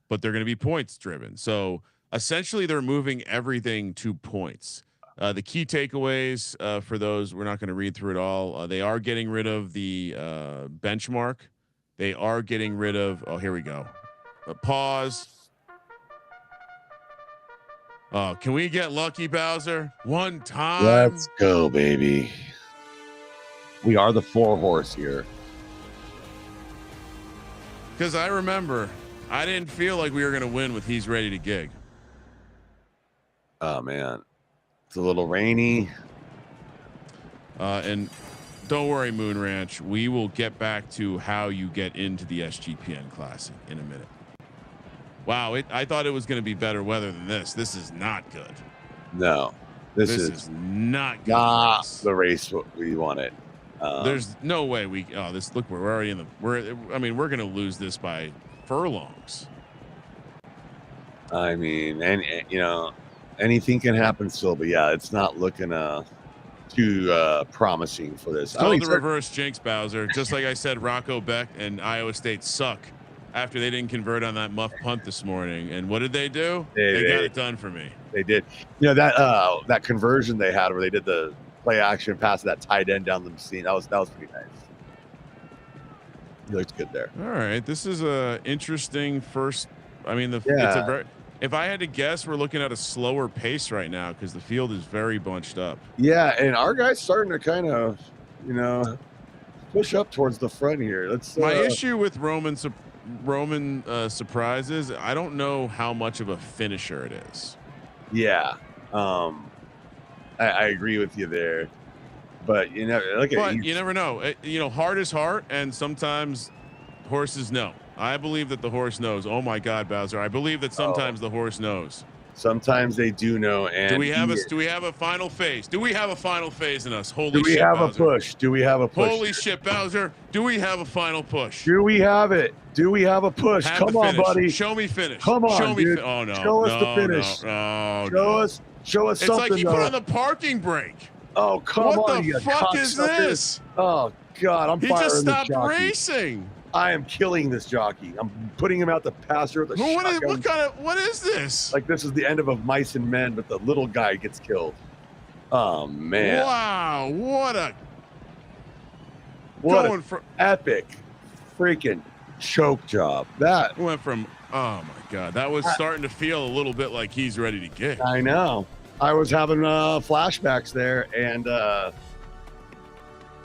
Speaker 1: But they're going to be points driven. So essentially, they're moving everything to points. The key takeaways for those, we're not going to read through it all. They are getting rid of the benchmark. They are getting rid of. Oh, here we go. Pause. Oh, can we get lucky, Bowser? One time.
Speaker 2: Let's go, baby. We are the 4-horse here.
Speaker 1: Because I remember, I didn't feel like we were going to win with He's Ready to Gig.
Speaker 2: Oh man, it's a little rainy.
Speaker 1: And don't worry, Moon Ranch. We will get back to how you get into the SGPN Classic in a minute. Wow, I thought it was going to be better weather than this. This is not good.
Speaker 2: No, this is
Speaker 1: not good.
Speaker 2: Not the race we wanted.
Speaker 1: There's no way look, we're already in we're going to lose this by furlongs.
Speaker 2: I mean, and anything can happen still, but yeah, it's not looking too promising for this.
Speaker 1: Still the reverse jinx, Bowser. Just like I said, Rocco Beck and Iowa State suck after they didn't convert on that muff punt this morning. And what did they do? They got it done for me.
Speaker 2: They did. That conversion they had where they did the play action pass that tight end down the seam. That was pretty nice. He looked good there.
Speaker 1: All right, this is a interesting first. I mean, it's a very. If I had to guess, we're looking at a slower pace right now because the field is very bunched up.
Speaker 2: Yeah, and our guy's starting to kind of, push up towards the front here.
Speaker 1: My issue with Roman surprises, I don't know how much of a finisher it is.
Speaker 2: Yeah, I agree with you there, but you never know. Heart is heart, and sometimes horses know. I believe that the horse knows. Oh my God, Bowser! I believe that sometimes the horse knows. Sometimes they do know. And
Speaker 1: do we have a final phase? Do we have a final phase in us? Holy shit!
Speaker 2: Do we have
Speaker 1: Bowser.
Speaker 2: a push? Do we have a push?
Speaker 1: Holy shit, Bowser! Do we have a final push?
Speaker 2: Do we have it? Do we have a push? Come on, buddy.
Speaker 1: Show me finish.
Speaker 2: Come on,
Speaker 1: show me.
Speaker 2: Dude.
Speaker 1: Oh no!
Speaker 2: Show us the finish. Show us something.
Speaker 1: It's like you put on the parking brake.
Speaker 2: Oh come on!
Speaker 1: What the fuck is this?
Speaker 2: Oh God!
Speaker 1: He just stopped racing.
Speaker 2: I am killing this jockey. I'm putting him out the pasture with a shotgun.
Speaker 1: What is this?
Speaker 2: Like this is the end of Mice and Men, but the little guy gets killed. Oh man!
Speaker 1: Wow!
Speaker 2: What epic freaking choke job. That
Speaker 1: went from. Oh my God! That was starting to feel a little bit like he's ready to kick.
Speaker 2: I know. I was having flashbacks there, and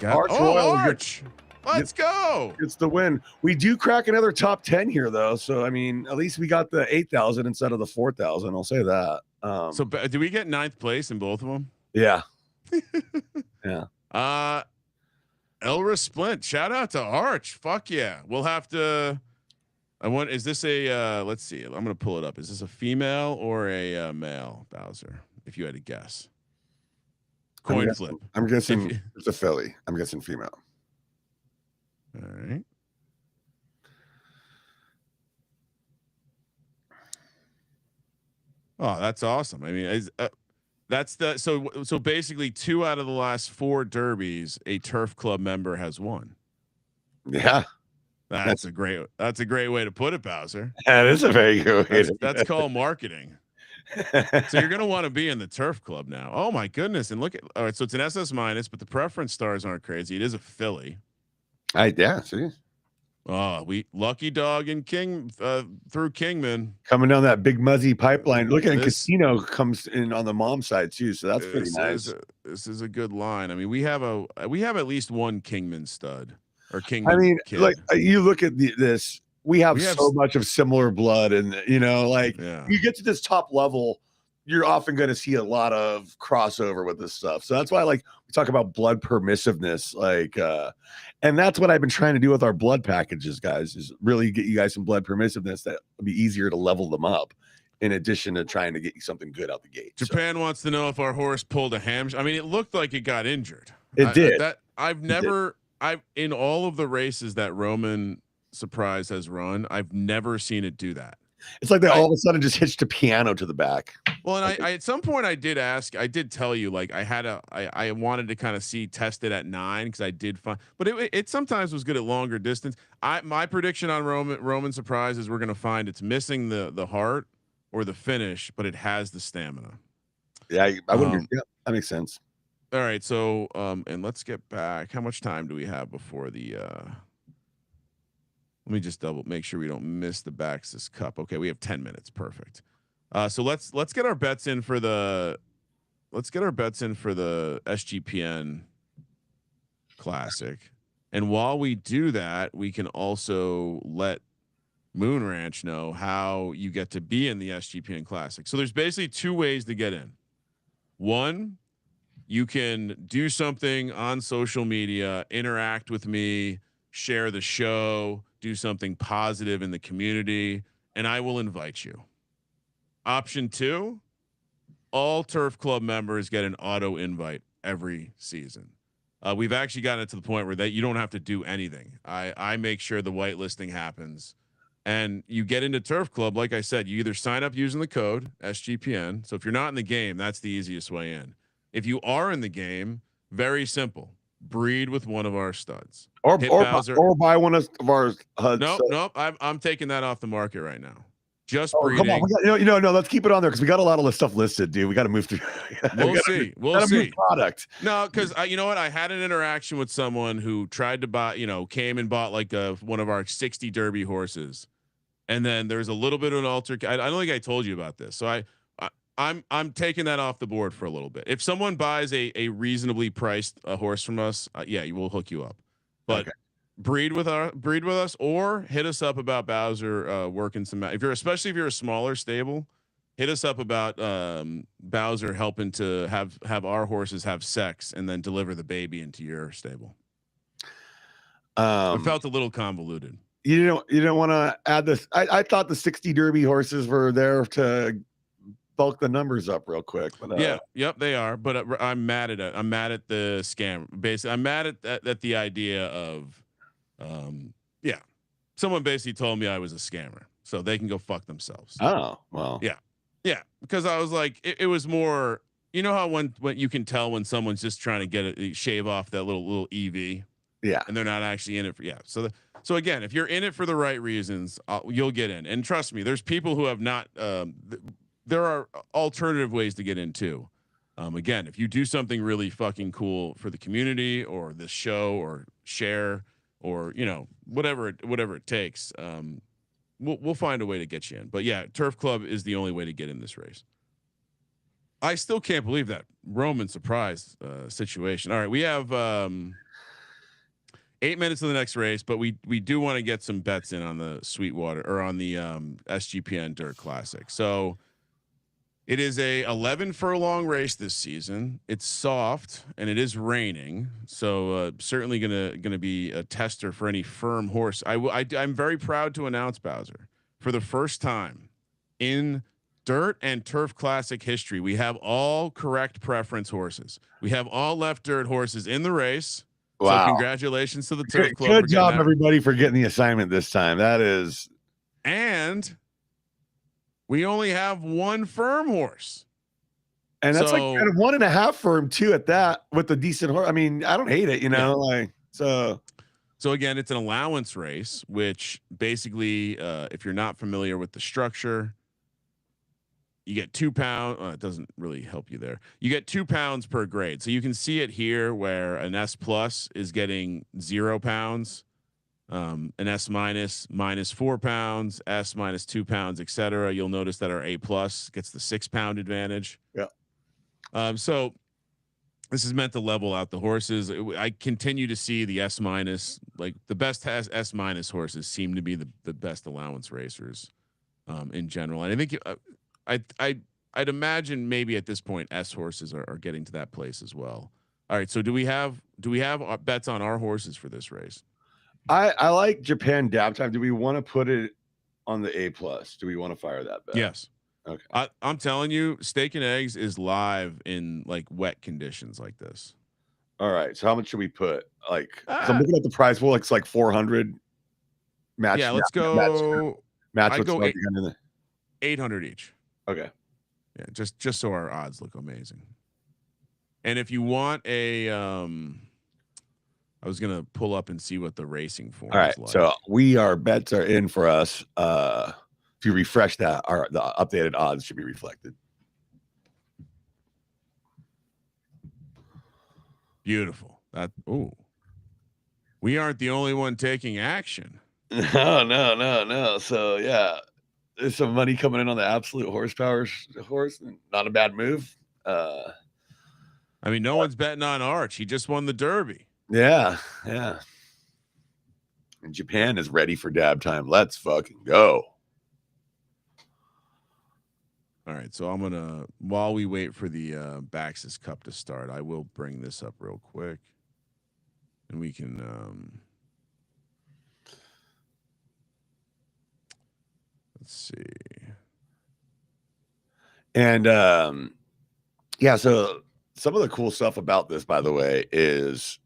Speaker 1: Arch. Let's go.
Speaker 2: It's the win. We do crack another top 10 here, though. So, I mean, at least we got the 8,000 instead of the 4,000. I'll say that.
Speaker 1: So, do we get 9th place in both of them?
Speaker 2: Yeah. Yeah.
Speaker 1: Elra Splint. Shout out to Arch. Fuck yeah. We'll have to. Is this a? Let's see. I'm gonna pull it up. Is this a female or a male, Bowser? If you had to guess. Coin flip.
Speaker 2: I'm guessing it's a filly. I'm guessing female.
Speaker 1: All right. Oh, that's awesome. I mean, that's so basically 2 out of the last 4 derbies, a turf club member has won.
Speaker 2: Yeah.
Speaker 1: That's a great way to put it, Bowser.
Speaker 2: That is a very good way.
Speaker 1: That's called marketing. So you're going to want to be in the turf club now. Oh my goodness. And look at, all right. So it's an SS minus, but the preference stars aren't crazy. It is a filly.
Speaker 2: See.
Speaker 1: Oh, we lucky dog and King through Kingman
Speaker 2: coming down that big muzzy pipeline. Look at Casino comes in on the mom side too, so that's pretty nice.
Speaker 1: This is a good line. I mean, we have at least one Kingman stud or Kingman.
Speaker 2: I mean,
Speaker 1: kid.
Speaker 2: like you look at this, we have so much of similar blood, and you get to this top level, you're often going to see a lot of crossover with this stuff. So that's why, we talk about blood permissiveness, and that's what I've been trying to do with our blood packages, guys, is really get you guys some blood permissiveness that would be easier to level them up in addition to trying to get you something good out the gate.
Speaker 1: Japan wants to know if our horse pulled a hamstring. I mean, it looked like it got injured.
Speaker 2: It did.
Speaker 1: In all of the races that Roman Surprise has run, I've never seen it do that.
Speaker 2: It's like they all of a sudden just hitched a piano to the back.
Speaker 1: Well, and I at some point I did tell you, I wanted to kind of test it at 9 because I did find, but it sometimes was good at longer distance. My prediction on Roman Surprise is we're going to find it's missing the heart or the finish, but it has the stamina.
Speaker 2: Yeah, I wouldn't. Yeah, that makes sense.
Speaker 1: All right, so and let's get back. How much time do we have before the? Let me just make sure we don't miss the Baxis Cup. Okay, we have 10 minutes. Perfect. So let's get our bets in for the SGPN Classic. And while we do that, we can also let Moon Ranch know how you get to be in the SGPN Classic. So there's basically 2 ways to get in. One, you can do something on social media, interact with me, share the show, do something positive in the community, and I will invite you. Option 2, all Turf Club members get an auto invite every season. We've actually gotten it to the point where you don't have to do anything. I make sure the whitelisting happens, and you get into Turf Club. Like I said, you either sign up using the code SGPN. So if you're not in the game, that's the easiest way in. If you are in the game, very simple. breed with one of our studs.
Speaker 2: Or
Speaker 1: Hit Bowser.
Speaker 2: or buy one of our
Speaker 1: Nope. I'm taking that off the market right now. Just
Speaker 2: Oh, come on.
Speaker 1: breeding.
Speaker 2: No, let's keep it on there because we got a lot of this stuff listed, dude. We got to move through.
Speaker 1: We'll see. We'll see.
Speaker 2: Product.
Speaker 1: No, because you know what? I had an interaction with someone who tried to buy, came and bought like one of our 60 Derby horses. And then there's a little bit of an alter. I don't think I told you about this. So I'm taking that off the board for a little bit. If someone buys a reasonably priced horse from us, yeah, we'll hook you up. But breed with us or hit us up about Bowser working some. Especially if you're a smaller stable, hit us up about Bowser helping to have our horses have sex and then deliver the baby into your stable. It felt a little convoluted.
Speaker 2: You don't want to add this. I thought the 60 Derby horses were there to bulk the numbers up real quick. But
Speaker 1: yep, they are. But I'm mad at it. I'm mad at the scam. Basically, I'm mad at the idea of, someone basically told me I was a scammer, so they can go fuck themselves.
Speaker 2: Oh well,
Speaker 1: yeah. Because I was like, it was more. You know how when you can tell when someone's just trying to get shave off that little EV.
Speaker 2: Yeah,
Speaker 1: and they're not actually in it for So again, if you're in it for the right reasons, you'll get in. And trust me, there's people who have not. There are alternative ways to get in too. Again, if you do something really fucking cool for the community or this show or share or whatever it takes, we'll find a way to get you in. But yeah, Turf Club is the only way to get in this race. I still can't believe that Roman surprise situation. All right, we have 8 minutes to the next race, but we do want to get some bets in on the Sweetwater or on the SGPN Dirt Classic. So it is a 11 furlong race this season. It's soft and it is raining, so certainly gonna be a tester for any firm horse. I'm very proud to announce, Bowser, for the first time in Dirt and Turf Classic history, we have all correct preference horses. We have all left dirt horses in the race. Wow. So congratulations to the Turf Club.
Speaker 2: Good job, everybody, for getting the assignment this time. That is.
Speaker 1: And we only have one firm horse.
Speaker 2: And that's like kind of 1.5 firm too at that with the decent horse. I mean, I don't hate it, So
Speaker 1: again, it's an allowance race, which basically, if you're not familiar with the structure, you get 2 pounds. It doesn't really help you there. You get 2 pounds per grade. So you can see it here where an S plus is getting 0 pounds, an S minus -4 pounds, S minus 2 pounds, etc. You'll notice that our A plus gets the 6 pound advantage.
Speaker 2: Yeah.
Speaker 1: So this is meant to level out the horses. I continue to see the S minus, like the best S minus horses seem to be the best allowance racers in general. And I think I'd imagine maybe at this point S horses are getting to that place as well. All right, so do we have bets on our horses for this race?
Speaker 2: I like Japan Dab Time. Do we want to put it on the A plus? Do we want to fire that bet?
Speaker 1: Yes. Okay. I'm telling you, Steak and Eggs is live in like wet conditions like this.
Speaker 2: All right. So how much should we put? Like, I'm looking at the prize pool. It's like 400. Match.
Speaker 1: Yeah, let's go.
Speaker 2: Match.
Speaker 1: I go 800 each.
Speaker 2: Okay.
Speaker 1: Yeah, just so our odds look amazing. And if you want a, I was gonna pull up and see what the racing form.
Speaker 2: All right, is like. So our bets are in for us. If you refresh that, the updated odds should be reflected.
Speaker 1: Beautiful. We aren't the only one taking action.
Speaker 2: No. So yeah. There's some money coming in on the absolute horsepower horse. Not a bad move.
Speaker 1: I mean, no one's betting on Arch. He just won the Derby.
Speaker 2: Yeah. And Japan is ready for Dab Time. Let's fucking go.
Speaker 1: All right. So I'm going to, while we wait for the Baxis Cup to start, I will bring this up real quick. And we can... let's see.
Speaker 2: And so some of the cool stuff about this, by the way, is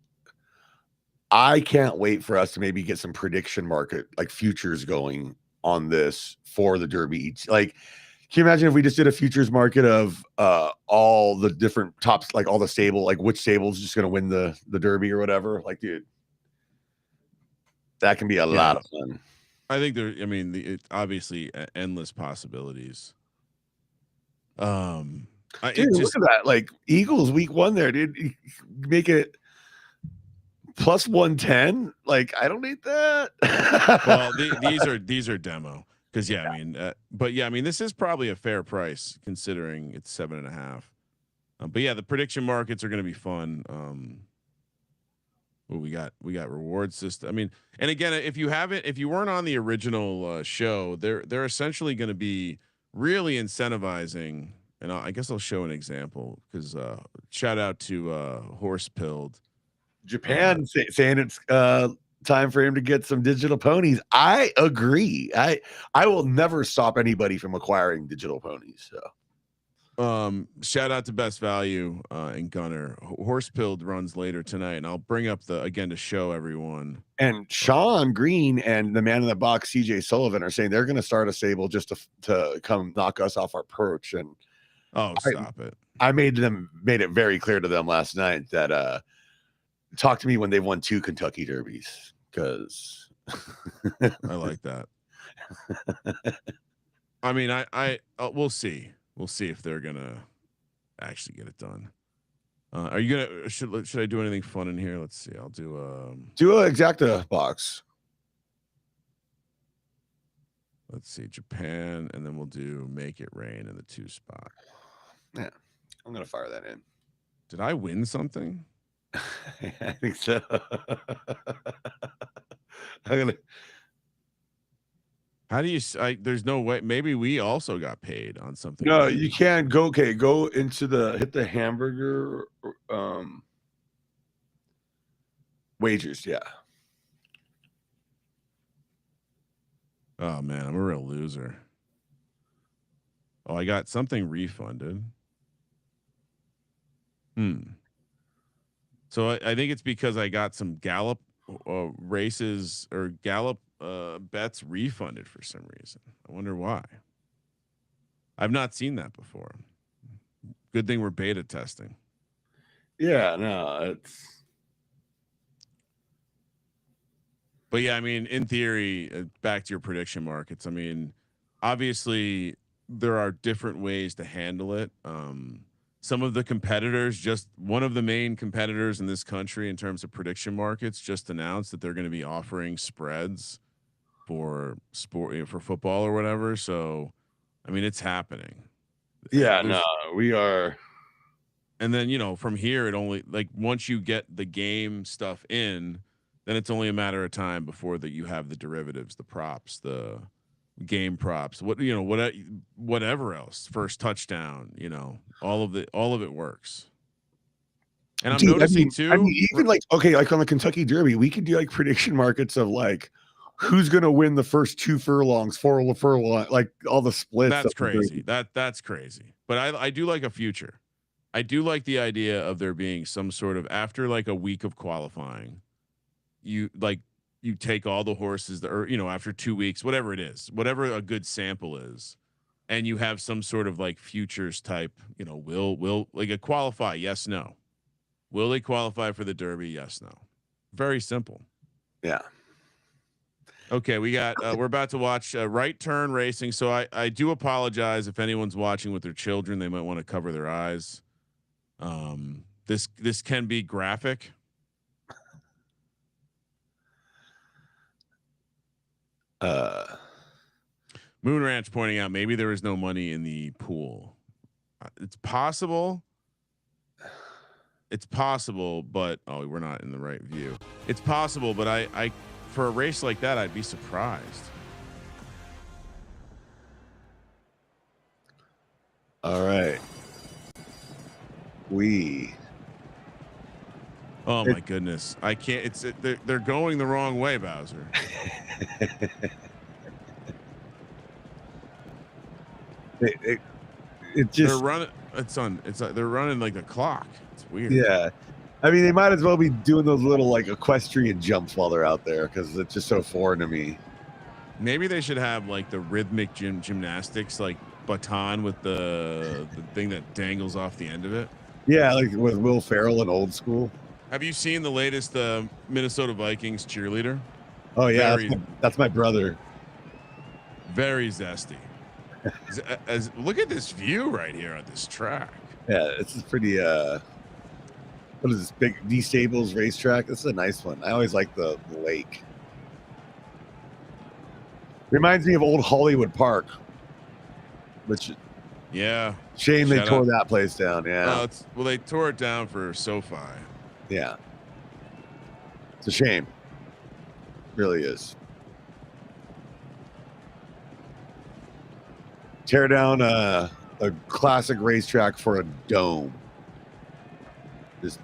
Speaker 2: I can't wait for us to maybe get some prediction market like futures going on this for the Derby. Like Can you imagine if we just did a futures market of all the different tops, like all the stable, like which stable's just going to win the Derby or whatever? Like, dude, that can be a lot of fun.
Speaker 1: I think there. I mean, it's obviously endless possibilities.
Speaker 2: Dude, look at that! Like Eagles week 1 there, dude. You make it plus 110. Like, I don't need that.
Speaker 1: Well, these are demo because I mean, but I mean, this is probably a fair price considering it's 7.5. But yeah, the prediction markets are going to be fun. Well, we got reward system. I mean, and again, if you weren't on the original show, they're essentially going to be really incentivizing. And I guess I'll show an example because shout out to Horse Pilled
Speaker 2: Japan saying it's time for him to get some digital ponies. I agree. I will never stop anybody from acquiring digital ponies. So.
Speaker 1: Shout out to Best Value and Gunner. Horsepilled runs later tonight, and I'll bring up again to show everyone.
Speaker 2: And Sean Green and the man in the box, CJ Sullivan, are saying they're going to start a stable just to come knock us off our perch. And
Speaker 1: stop it!
Speaker 2: I made it very clear to them last night that talk to me when they've won 2 Kentucky Derbies, because
Speaker 1: I like that. I mean, I we'll see. We'll see if they're gonna actually get it done. Are you gonna should I do anything fun in here? Let's see. I'll do
Speaker 2: an exacta box.
Speaker 1: Let's see, Japan, and then we'll do make it rain in the 2 spot.
Speaker 2: Yeah, I'm gonna fire that in.
Speaker 1: Did I win something?
Speaker 2: I think so. I'm gonna.
Speaker 1: How do you? There's no way. Maybe we also got paid on something.
Speaker 2: No, you can't go. Okay, go into hit the hamburger wagers. Yeah.
Speaker 1: Oh man, I'm a real loser. Oh, I got something refunded. So I think it's because I got some Gallup races or Gallup bets refunded for some reason. I wonder why. I've not seen that before. Good thing we're beta testing.
Speaker 2: Yeah, no, it's.
Speaker 1: But yeah, I mean, in theory, back to your prediction markets. I mean, obviously there are different ways to handle it. Some of the competitors, just one of the main competitors in this country in terms of prediction markets, just announced that they're going to be offering spreads for football or whatever. So, I mean, it's happening.
Speaker 2: Yeah, no, we are.
Speaker 1: And then, from here, it only like once you get the game stuff in, then it's only a matter of time before that you have the derivatives, the props, the game props, whatever else, first touchdown, all of it works. And I'm noticing too.
Speaker 2: I mean, even like on the Kentucky Derby, we could do like prediction markets of like who's going to win the first 2 furlongs, 4 furlong, like all the splits.
Speaker 1: That's crazy. That's crazy. But I do like a future. I do like the idea of there being some sort of, after like a week of qualifying, you take all the horses that are, after 2 weeks, whatever it is, whatever a good sample is, and you have some sort of like futures type, will like a qualify? Yes, no. Will they qualify for the Derby? Yes, no. Very simple.
Speaker 2: Yeah.
Speaker 1: Okay. We're about to watch Right Turn Racing. So I do apologize if anyone's watching with their children, they might want to cover their eyes. This can be graphic. Moon Ranch pointing out maybe there is no money in the pool. It's possible, but we're not in the right view. It's possible, but I for a race like that, I'd be surprised.
Speaker 2: All right.
Speaker 1: Oh my goodness. I can't, they're going the wrong way, Bowser.
Speaker 2: It just,
Speaker 1: they're running. They're running like a clock. It's weird.
Speaker 2: Yeah. I mean, they might as well be doing those little like equestrian jumps while they're out there, because it's just so foreign to me.
Speaker 1: Maybe they should have like the rhythmic gymnastics like baton with the thing that dangles off the end of it.
Speaker 2: Yeah, like with Will Ferrell in Old School.
Speaker 1: Have you seen the latest Minnesota Vikings cheerleader?
Speaker 2: Oh yeah,
Speaker 1: Very,
Speaker 2: that's my brother.
Speaker 1: very zesty. As look at this view right here on this track.
Speaker 2: Yeah, this is pretty. What is this big D Stables racetrack? This is a nice one. I always like the lake. Reminds me of old Hollywood Park, which
Speaker 1: yeah,
Speaker 2: shame they tore that place down. Yeah,
Speaker 1: well they tore it down for SoFi.
Speaker 2: Yeah, it's a shame. Really is. Tear down a classic racetrack for a dome. Just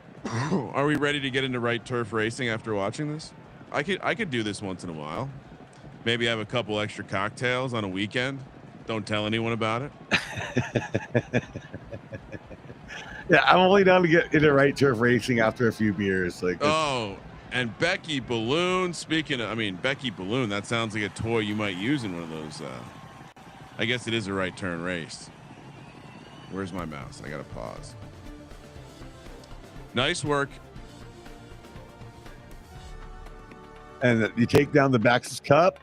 Speaker 1: Are we ready to get into right turf racing after watching this? I could do this once in a while. Maybe have a couple extra cocktails on a weekend. Don't tell anyone about it.
Speaker 2: Yeah, I'm only down to get into right turf racing after a few beers. Like,
Speaker 1: and Becky Balloon. Speaking of, Becky Balloon. That sounds like a toy you might use in one of those. I guess it is a right turn race. Where's my mouse? I gotta pause. Nice work.
Speaker 2: And you take down the Bax's Cup.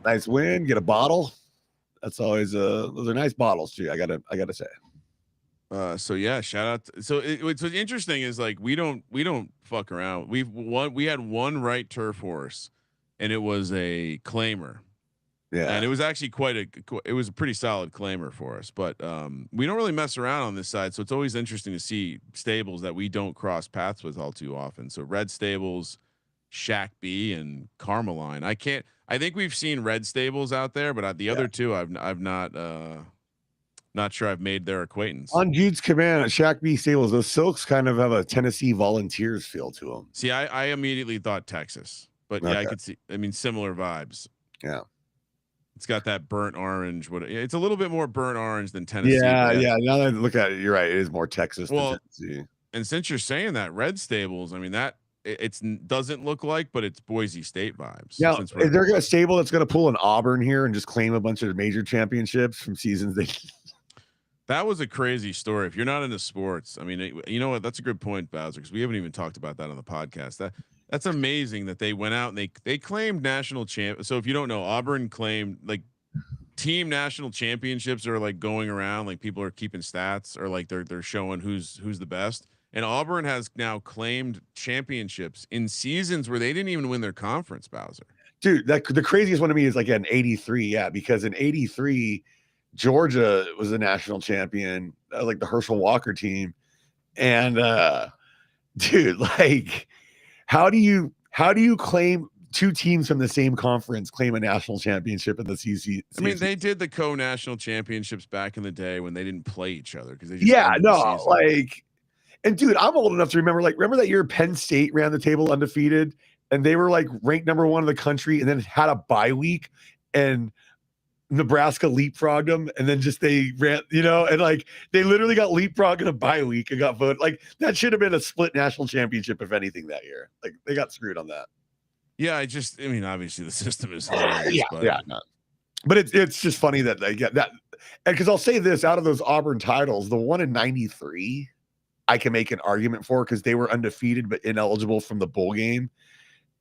Speaker 2: Nice win. Get a bottle. That's always those are nice bottles too. I gotta say.
Speaker 1: So yeah, shout out. What's interesting is like we don't fuck around. We had one right turf horse, and it was a claimer.
Speaker 2: Yeah,
Speaker 1: and it was actually it was a pretty solid claimer for us. But we don't really mess around on this side, so it's always interesting to see stables that we don't cross paths with all too often. So Red Stables, Shack B, and Carmeline. I think we've seen Red Stables out there, but the other two I've not sure I've made their acquaintance.
Speaker 2: On Jude's command at Shack B Stables, those silks kind of have a Tennessee Volunteers feel to them.
Speaker 1: See, I immediately thought Texas, but yeah, I could see. Similar vibes.
Speaker 2: Yeah,
Speaker 1: it's got that burnt orange. It's a little bit more burnt orange than Tennessee.
Speaker 2: Yeah. Now that I look at it, you're right. It is more Texas than Tennessee.
Speaker 1: And since you're saying that, Red Stables, that it doesn't look like, but it's Boise State vibes.
Speaker 2: Now, is there a stable that's going to pull an Auburn here and just claim a bunch of major championships from seasons they?
Speaker 1: That was a crazy story. If you're not into sports, you know what? That's a good point, Bowser, because we haven't even talked about that on the podcast. That's amazing that they went out and they claimed national champ. So if you don't know, Auburn claimed like team national championships are like going around, like people are keeping stats or like they're showing who's the best. And Auburn has now claimed championships in seasons where they didn't even win their conference, Bowser.
Speaker 2: Dude, the craziest one to me is like in '83. Yeah, because in '83. Georgia was a national champion, like the Herschel Walker team. And dude, like how do you claim two teams from the same conference claim a national championship in the CC?
Speaker 1: They did the co-national championships back in the day when they didn't play each other because they
Speaker 2: just and dude, I'm old enough to remember that year Penn State ran the table undefeated and they were like ranked number 1 in the country and then had a bye week and Nebraska leapfrogged them and then just they ran, and like they literally got leapfrogged in a bye week and got voted. Like that should have been a split national championship, if anything, that year. Like they got screwed on that.
Speaker 1: Yeah, obviously the system is hilarious.
Speaker 2: But it's just funny that they get that. And because I'll say this, out of those Auburn titles, the one in '93, I can make an argument for because they were undefeated but ineligible from the bowl game.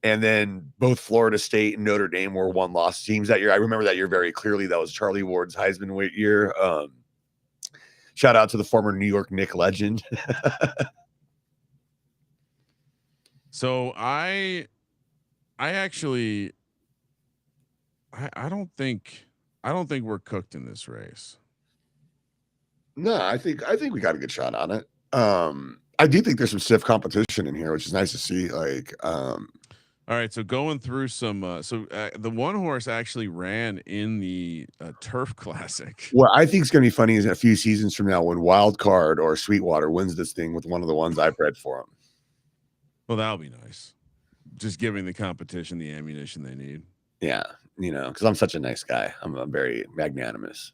Speaker 2: And then both Florida State and Notre Dame were 1-loss teams that year. I remember that year very clearly. That was Charlie Ward's Heisman year. Shout out to the former New York Knicks legend.
Speaker 1: So I actually I don't think we're cooked in this race.
Speaker 2: No, I think we got a good shot on it. I do think there's some stiff competition in here, which is nice to see.
Speaker 1: All right, so going through some, the one horse actually ran in the Turf Classic.
Speaker 2: What I think is going to be funny is in a few seasons from now when Wild Card or Sweetwater wins this thing with one of the ones I bred for him.
Speaker 1: Well, that'll be nice. Just giving the competition the ammunition they need.
Speaker 2: Yeah, because I'm such a nice guy. I'm very magnanimous.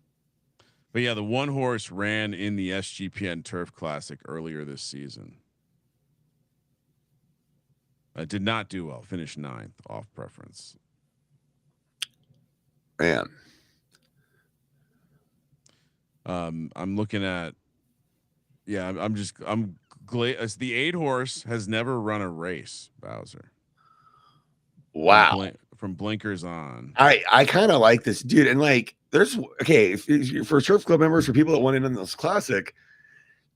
Speaker 1: But yeah, the one horse ran in the SGPN Turf Classic earlier this season. Did not do well. Finished 9th off preference.
Speaker 2: Man.
Speaker 1: I'm looking at, yeah, I'm glad the 8 horse has never run a race, Bowser.
Speaker 2: Wow.
Speaker 1: From blinkers on.
Speaker 2: I kind of like this dude. And like, there's okay for Surf Club members, for people that want in this classic,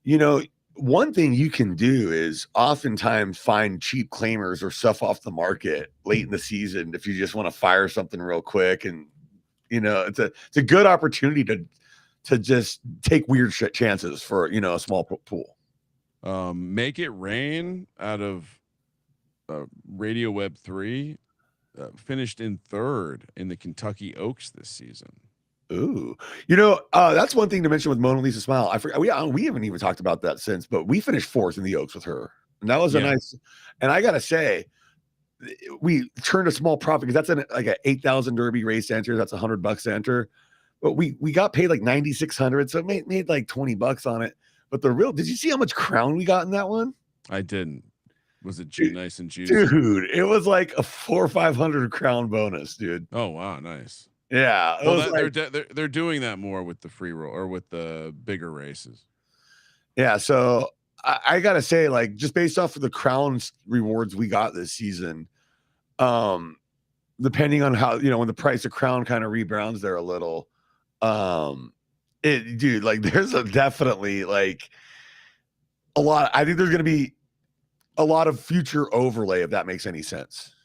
Speaker 2: you know, one thing you can do is oftentimes find cheap claimers or stuff off the market late in the season if you just want to fire something real quick. And you know, it's a good opportunity to just take weird chances for, you know, a small pool.
Speaker 1: Make It Rain out of Radio Web 3 finished in 3rd in the Kentucky Oaks this season.
Speaker 2: Ooh, you know, that's one thing to mention with Mona Lisa Smile. I forgot we haven't even talked about that since, but we finished 4th in the Oaks with her, and that was a nice. And I gotta say, we turned a small profit because that's like a 8,000 Derby race enter. That's $100 to enter, but we got paid like 9,600, so it made like $20 on it. But did you see how much crown we got in that one?
Speaker 1: I didn't. Was it nice and juicy?
Speaker 2: Dude, it was like a 400 or 500 crown bonus, dude.
Speaker 1: Oh wow, nice.
Speaker 2: Yeah,
Speaker 1: well, they're doing that more with the free roll or with the bigger races.
Speaker 2: Yeah, so I gotta say, like, just based off of the crown rewards we got this season, depending on how, you know, when the price of crown kind of rebounds there a little, dude, like, there's definitely like a lot. I think there's gonna be a lot of future overlay, if that makes any sense.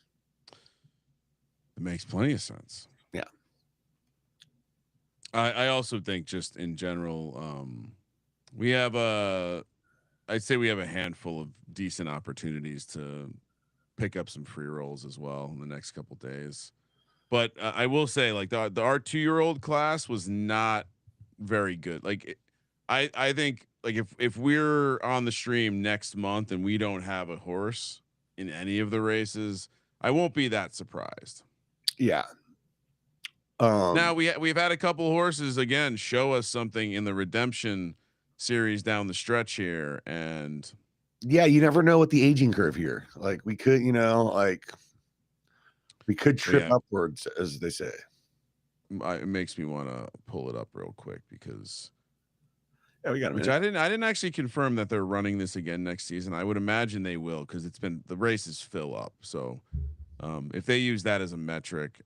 Speaker 1: It makes plenty of sense.
Speaker 2: Yeah.
Speaker 1: I also think just in general, we have I'd say we have a handful of decent opportunities to pick up some free rolls as well in the next couple days. But I will say, like, our 2-year-old class was not very good. Like, I think, like, if we're on the stream next month and we don't have a horse in any of the races, I won't be that surprised.
Speaker 2: Yeah.
Speaker 1: Now we've had a couple horses again show us something in the redemption series down the stretch here, and
Speaker 2: yeah, you never know with the aging curve here. Like, we could, you know, like, we could trip upwards, as they say.
Speaker 1: It makes me want to pull it up real quick because
Speaker 2: we got
Speaker 1: I didn't actually confirm that they're running this again next season. I would imagine they will, because the races fill up. So if they use that as a metric,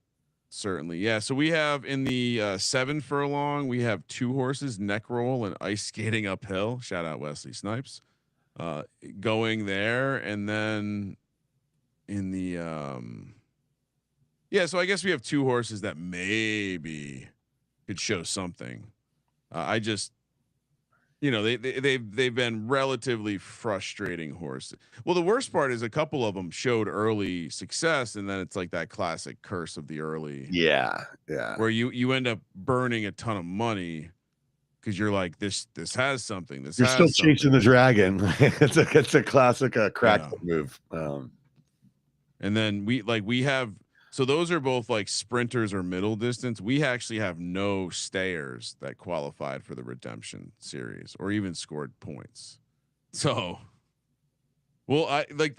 Speaker 1: certainly. Yeah. So we have in the 7 furlong, we have 2 horses, Neck Roll and Ice Skating Uphill. Shout out Wesley Snipes going there. And then in the so I guess we have 2 horses that maybe could show something. I just, you know, they've been relatively frustrating horses. Well, the worst part is a couple of them showed early success, and then it's like that classic curse of the early.
Speaker 2: Yeah.
Speaker 1: Where you end up burning a ton of money because you're like, this has something.
Speaker 2: You're still chasing the dragon. it's a classic crack move.
Speaker 1: And then we have. So those are both like sprinters or middle distance. We actually have no stayers that qualified for the redemption series or even scored points. So, well,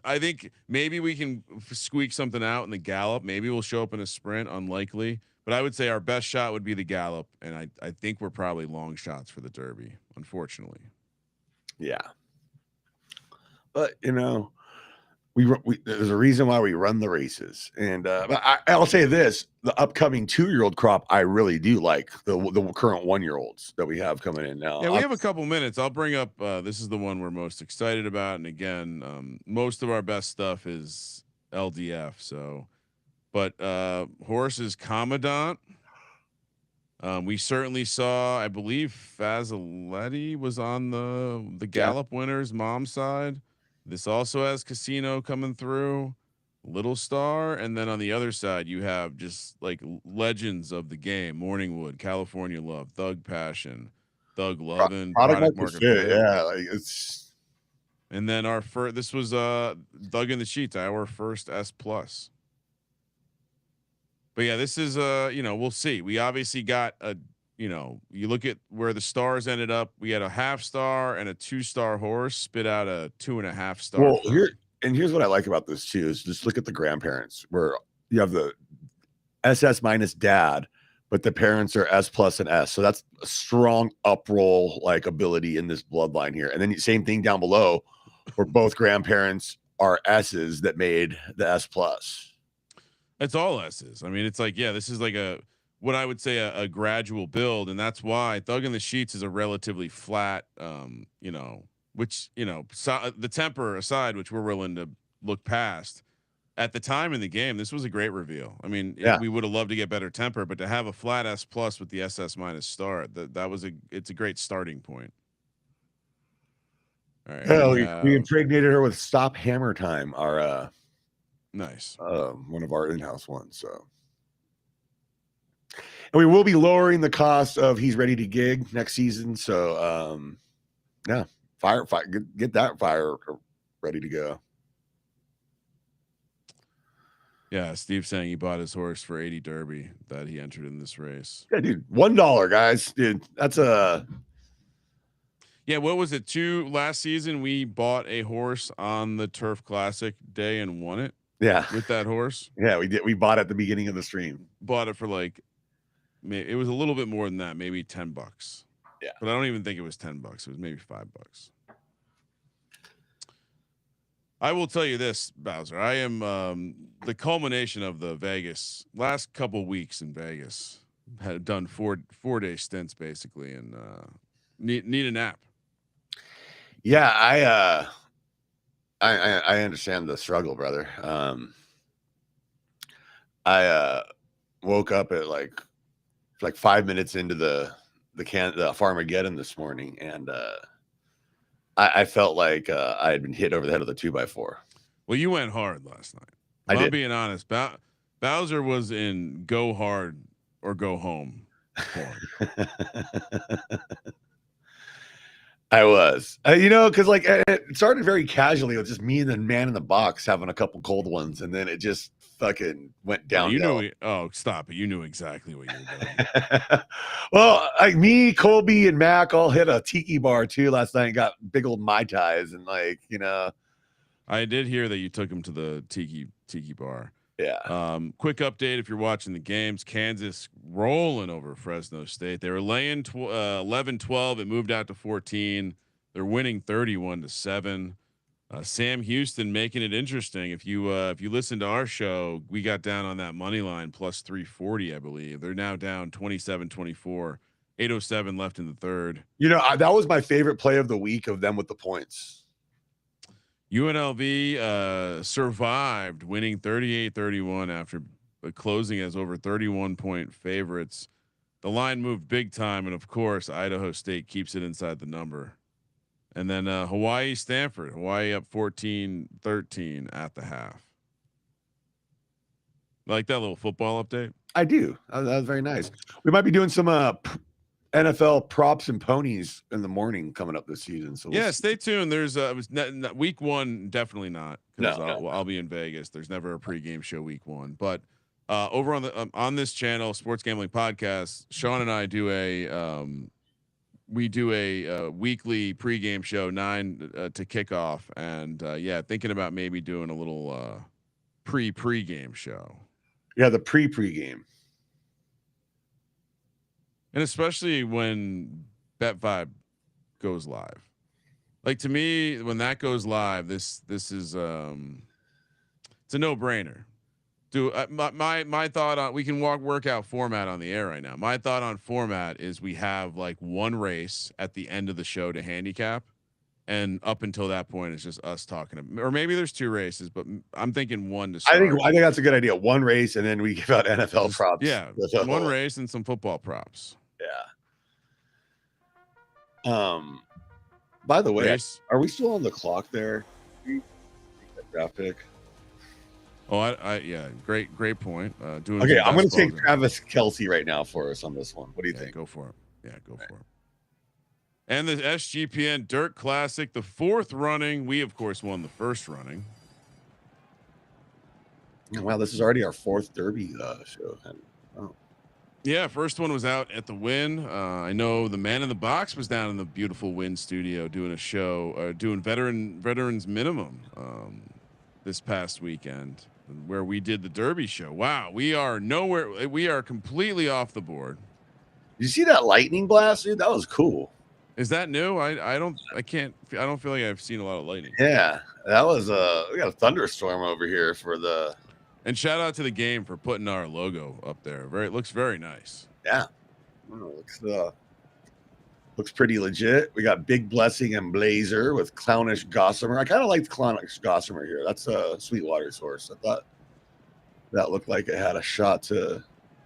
Speaker 1: I think maybe we can squeak something out in the gallop. Maybe we'll show up in a sprint. Unlikely, but I would say our best shot would be the gallop, and I think we're probably long shots for the Derby, unfortunately.
Speaker 2: Yeah, but you know. There's a reason why we run the races, and but I'll say this: the upcoming 2-year-old crop, I really do like the current 1-year-olds that we have coming in now.
Speaker 1: Yeah, we have a couple minutes. I'll bring up. This is the one we're most excited about, and again, most of our best stuff is LDF. So, but horses Commandant. We certainly saw. I believe Fazzoletti was on the Gallop winners' mom's side. This also has Casino coming through, Little Star, and then on the other side you have just like legends of the game: Morningwood, California Love, Thug Passion, Thug Lovin', Product Market Fit.
Speaker 2: Yeah, like it's.
Speaker 1: And then our first, this was Thug in the Sheets, our first S+. But yeah, this is you know, we'll see. We obviously got a. You know, you look at where the stars ended up. We had a 1/2 star and a 2-star horse spit out a 2.5 star.
Speaker 2: Well, here's what I like about this too is just look at the grandparents where you have the SS minus dad, but the parents are S plus and S. So that's a strong uproll like ability in this bloodline here. And then same thing down below, where both grandparents are S's that made the S plus.
Speaker 1: It's all S's. I mean, it's like, yeah, this is like what I would say a gradual build, and that's why Thug in the Sheets is a relatively flat, which the temper aside, which we're willing to look past. At the time in the game, this was a great reveal. I mean, we would have loved to get better temper, but to have a flat S plus with the SS minus start, it's a great starting point. All right,
Speaker 2: Hell, we impregnated her with Stop Hammer Time, our
Speaker 1: nice
Speaker 2: one of our in-house ones. So, and we will be lowering the cost of He's Ready to Gig next season. So, yeah, fire, get that fire ready to go.
Speaker 1: Yeah, Steve saying he bought his horse for 80 Derby that he entered in this race.
Speaker 2: Yeah, dude, $1, guys, dude. That's a.
Speaker 1: Yeah, what was it? Last season we bought a horse on the Turf Classic day and won it.
Speaker 2: Yeah,
Speaker 1: with that horse.
Speaker 2: Yeah, we did. We bought it at the beginning of the stream.
Speaker 1: Bought it for like, it was a little bit more than that, maybe $10.
Speaker 2: Yeah,
Speaker 1: but I don't even think it was $10. It was maybe $5. I will tell you this, Bowser. I am the culmination of the Vegas last couple weeks in Vegas. Had done 4-day stints basically, and need a nap.
Speaker 2: Yeah, I understand the struggle, brother. I woke up at like 5 minutes into the Farmageddon this morning, and I felt like I had been hit over the head with a 2x4.
Speaker 1: Well, you went hard last night. I'm being honest. Bowser was in go hard or go home form.
Speaker 2: I was, because like it started very casually with just me and the man in the box having a couple cold ones, and then it just fucking went down.
Speaker 1: Stop it! You knew exactly what you were doing.
Speaker 2: Well, like me, Colby, and Mac all hit a tiki bar too last night and got big old Mai Tais, and
Speaker 1: I did hear that you took him to the tiki bar.
Speaker 2: Yeah.
Speaker 1: Quick update if you're watching the games. Kansas rolling over Fresno State. They were laying 11-12. It moved out to 14. They're winning 31-7. Sam Houston making it interesting. If you listen to our show, we got down on that money line plus 340, I believe. They're now down 27-24. 8:07 left in the third.
Speaker 2: That was my favorite play of the week of them with the points.
Speaker 1: UNLV survived, winning 38-31 after closing as over 31-point favorites. The line moved big time, and of course, Idaho State keeps it inside the number. And then Hawaii Stanford, Hawaii up 14-13 at the half. Like that little football update?
Speaker 2: I do. That was very nice. We might be doing some NFL props and ponies in the morning coming up this season. So
Speaker 1: stay tuned. There's week one, definitely not, because I'll be in Vegas. There's never a pregame show week one, but over on this channel, Sports Gambling Podcast, Sean and I do a weekly pregame show 9 to kickoff, and thinking about maybe doing a little pregame show.
Speaker 2: Yeah, the pregame.
Speaker 1: And especially when Bet Vibe goes live, like to me, when that goes live, this is it's a no brainer. My thought on, we can work out format on the air right now. My thought on format is we have like one race at the end of the show to handicap, and up until that point, it's just us talking. Or maybe there's 2 races, but I'm thinking one to start.
Speaker 2: I think that's a good idea. One race, and then we give out NFL props.
Speaker 1: Yeah, one race and some football props.
Speaker 2: Yeah. By the way, are we still on the clock there? Draft pick.
Speaker 1: Oh, great point.
Speaker 2: Okay, I'm going to take Travis Kelce right now for us on this one. What do you think?
Speaker 1: Go for it. Yeah, go for it. And the SGPN Dirt Classic, the 4th running. We of course won the 1st running.
Speaker 2: Wow, this is already our 4th Derby show. Oh.
Speaker 1: Yeah, first one was out at the Wynn. I know the man in the box was down in the beautiful Wynn studio doing a show, doing veterans minimum. this past weekend where we did the Derby show. Wow, we are nowhere. We are completely off the board.
Speaker 2: You see that lightning blast, dude? That was cool.
Speaker 1: Is that new? I don't feel like I've seen a lot of lightning.
Speaker 2: Yeah, that was we got a thunderstorm over here for the.
Speaker 1: And shout out to the game for putting our logo up there. It looks very nice.
Speaker 2: Yeah, looks pretty legit. We got Big Blessing and Blazer with Clownish Gossamer. I kind of liked Clownish Gossamer here. That's a Sweetwater source. I thought that looked like it had a shot to.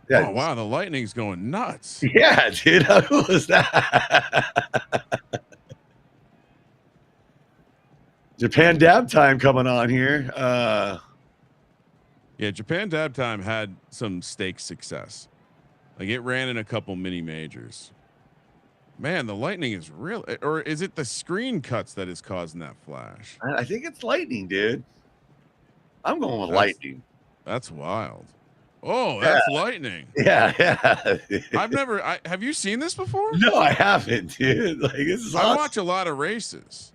Speaker 2: Yeah.
Speaker 1: Oh wow, the lightning's going nuts.
Speaker 2: Yeah, dude. Who was that? Japan Dab Time coming on here.
Speaker 1: Yeah, Japan Dab Time had some stake success. Like it ran in a couple mini majors. Man, the lightning is real. Or is it the screen cuts that is causing that flash?
Speaker 2: I think it's lightning, dude. I'm going with lightning.
Speaker 1: That's wild. Oh, that's lightning.
Speaker 2: Yeah.
Speaker 1: Have you seen this before?
Speaker 2: No, I haven't, dude. Like this is awesome.
Speaker 1: I watch a lot of races.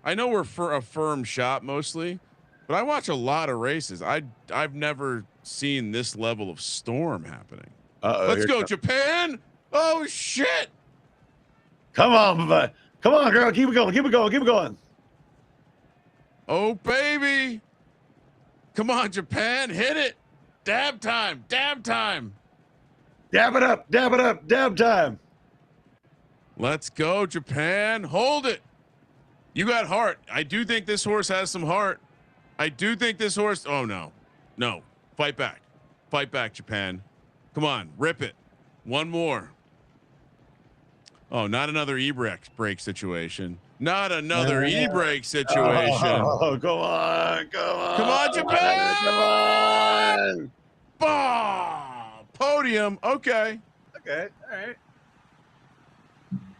Speaker 1: I know we're for a firm shop mostly, but I watch a lot of races. I've never seen this level of storm happening. Let's go, Japan. Oh shit.
Speaker 2: Come on, bud. Come on, girl. Keep it going. Keep it going. Keep it going.
Speaker 1: Oh baby. Come on, Japan. Hit it. Dab time. Dab time.
Speaker 2: Dab it up. Dab it up. Dab time.
Speaker 1: Let's go, Japan. Hold it. You got heart. I do think this horse has some heart. I do think this horse. Oh no. No. Fight back. Fight back, Japan. Come on. Rip it. One more. Oh, not another e-brake situation. Not another e-brake situation.
Speaker 2: Oh, go on. Go on.
Speaker 1: Come on, Japan.
Speaker 2: Come on.
Speaker 1: Bah! Podium. Okay.
Speaker 2: Okay. All right.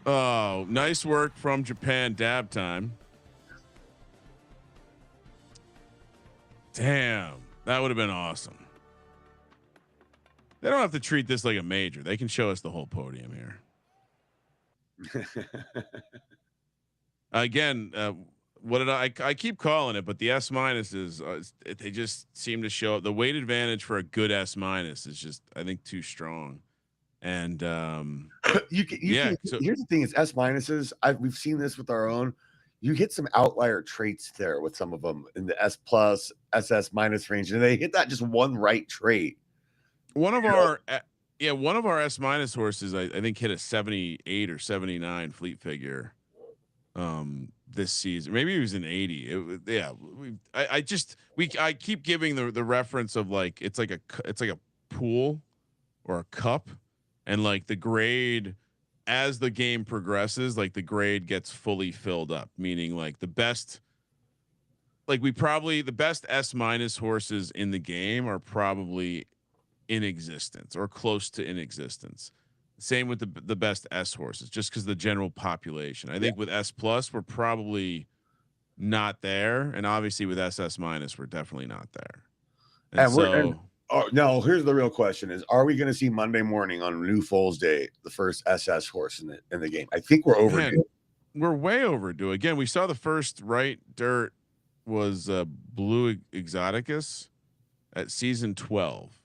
Speaker 1: Oh, nice work from Japan Dab Time. Damn. That would have been awesome. They don't have to treat this like a major. They can show us the whole podium here. Again, what did I keep calling it, but the S minus is they just seem to show up. The weight advantage for a good S minus is just, I think, too strong. And
Speaker 2: so here's the thing: is S minuses. We've seen this with our own. You hit some outlier traits there with some of them in the S plus, SS minus range, and they hit that just one right trait.
Speaker 1: One of our S minus horses, I think, hit a 78 or 79 fleet figure this season. Maybe he was an 80. I keep giving the reference of like it's like a pool or a cup, and like the grade as the game progresses, like the grade gets fully filled up, meaning like the best S minus horses in the game are probably in existence or close to in existence. Same with the best S horses, just because the general population. I think with S plus, we're probably not there. And obviously with SS minus, we're definitely not there.
Speaker 2: No, here's the real question is, are we going to see Monday morning on New Fool's Day, the first SS horse in the game? I think we're overdue.
Speaker 1: We're way overdue. Again, we saw the first right dirt was Blue Exoticus at season 12.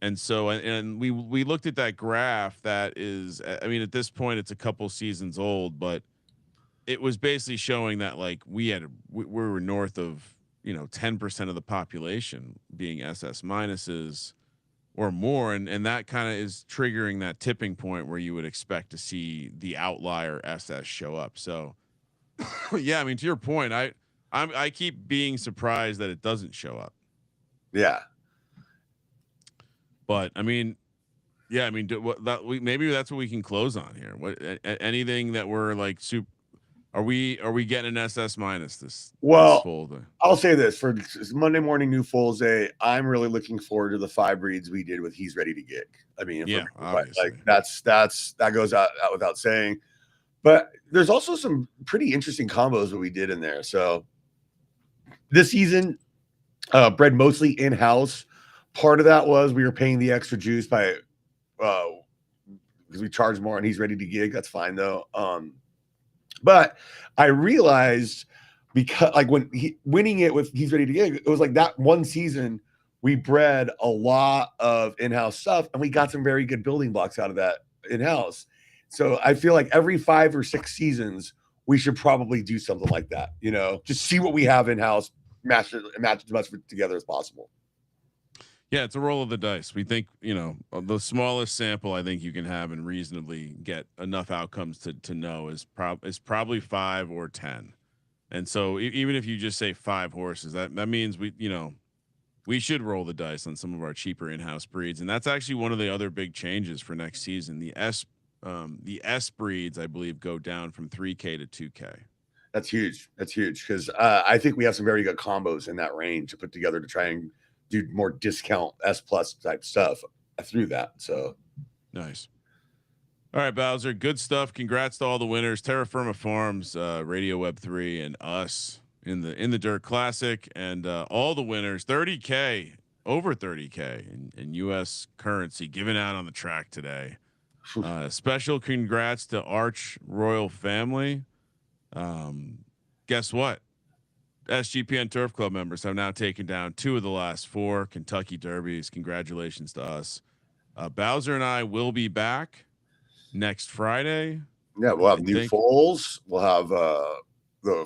Speaker 1: And so, and we looked at that graph that is, I mean, at this point it's a couple seasons old, but it was basically showing that like we were north of, 10% of the population being SS minuses or more. And that kind of is triggering that tipping point where you would expect to see the outlier SS show up. So yeah, I mean, to your point, I keep being surprised that it doesn't show up.
Speaker 2: Yeah.
Speaker 1: But I mean, yeah, I mean, maybe that's what we can close on here. What anything that we're like super. Are we getting an SS minus this?
Speaker 2: Well,
Speaker 1: this
Speaker 2: I'll say this for Monday morning New Fool's Day. I'm really looking forward to the 5 reads we did with He's Ready to Gig. I mean,
Speaker 1: yeah, obviously.
Speaker 2: like that goes out without saying. But there's also some pretty interesting combos that we did in there. So this season, bred mostly in house. Part of that was we were paying the extra juice by because we charge more and He's Ready to Gig. That's fine though. But I realized because like when he winning it with He's Ready to Gig, it was like that one season we bred a lot of in-house stuff and we got some very good building blocks out of that in-house. So I feel like every 5 or 6 seasons we should probably do something like that, just see what we have in-house, match as much together as possible.
Speaker 1: Yeah, it's a roll of the dice. We think, the smallest sample I think you can have and reasonably get enough outcomes to know is probably 5 or 10. And so even if you just say 5 horses, that means we should roll the dice on some of our cheaper in-house breeds. And that's actually one of the other big changes for next season. The S breeds, I believe, go down from 3K to 2K.
Speaker 2: That's huge. That's huge because I think we have some very good combos in that range to put together to try and do more discount S plus type stuff through that. So
Speaker 1: nice. All right, Bowser, good stuff. Congrats to all the winners: Terra Firma Farms, Radio Web 3, and us in the Dirt Classic, and all the winners. 30K, over 30K in U.S. currency given out on the track today. Special congrats to Arch Royal Family. Guess what? SGPN Turf Club members have now taken down 2 of the last 4 Kentucky Derbies. Congratulations to us. Bowser and I will be back next Friday.
Speaker 2: Yeah, we'll have new foals. We'll have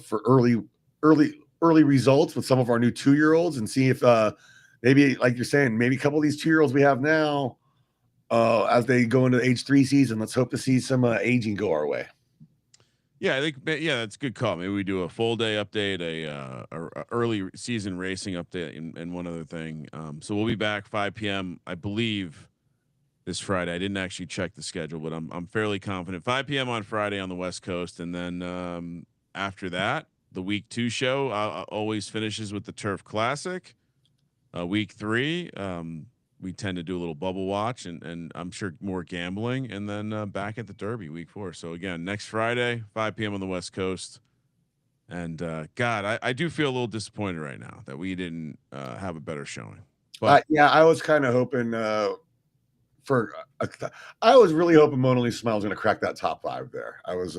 Speaker 2: for early results with some of our new 2-year-olds and see if maybe, like you're saying, maybe a couple of these 2-year-olds we have now as they go into the age 3 season. Let's hope to see some aging go our way.
Speaker 1: Yeah, I think that's a good call. Maybe we do a full day update, a early season racing update, and one other thing. So we'll be back 5 p.m. I believe this Friday. I didn't actually check the schedule, but I'm fairly confident 5 p.m. on Friday on the West Coast, and then after that, the week 2 show always finishes with the Turf Classic. Week 3. We tend to do a little bubble watch and I'm sure more gambling, and then back at the Derby week 4. So again, next Friday, 5 p.m. on the West Coast. And God, I do feel a little disappointed right now that we didn't have a better showing. But
Speaker 2: yeah, I was kind of hoping I was really hoping Mona Lisa Smile was going to crack that top 5 there. I was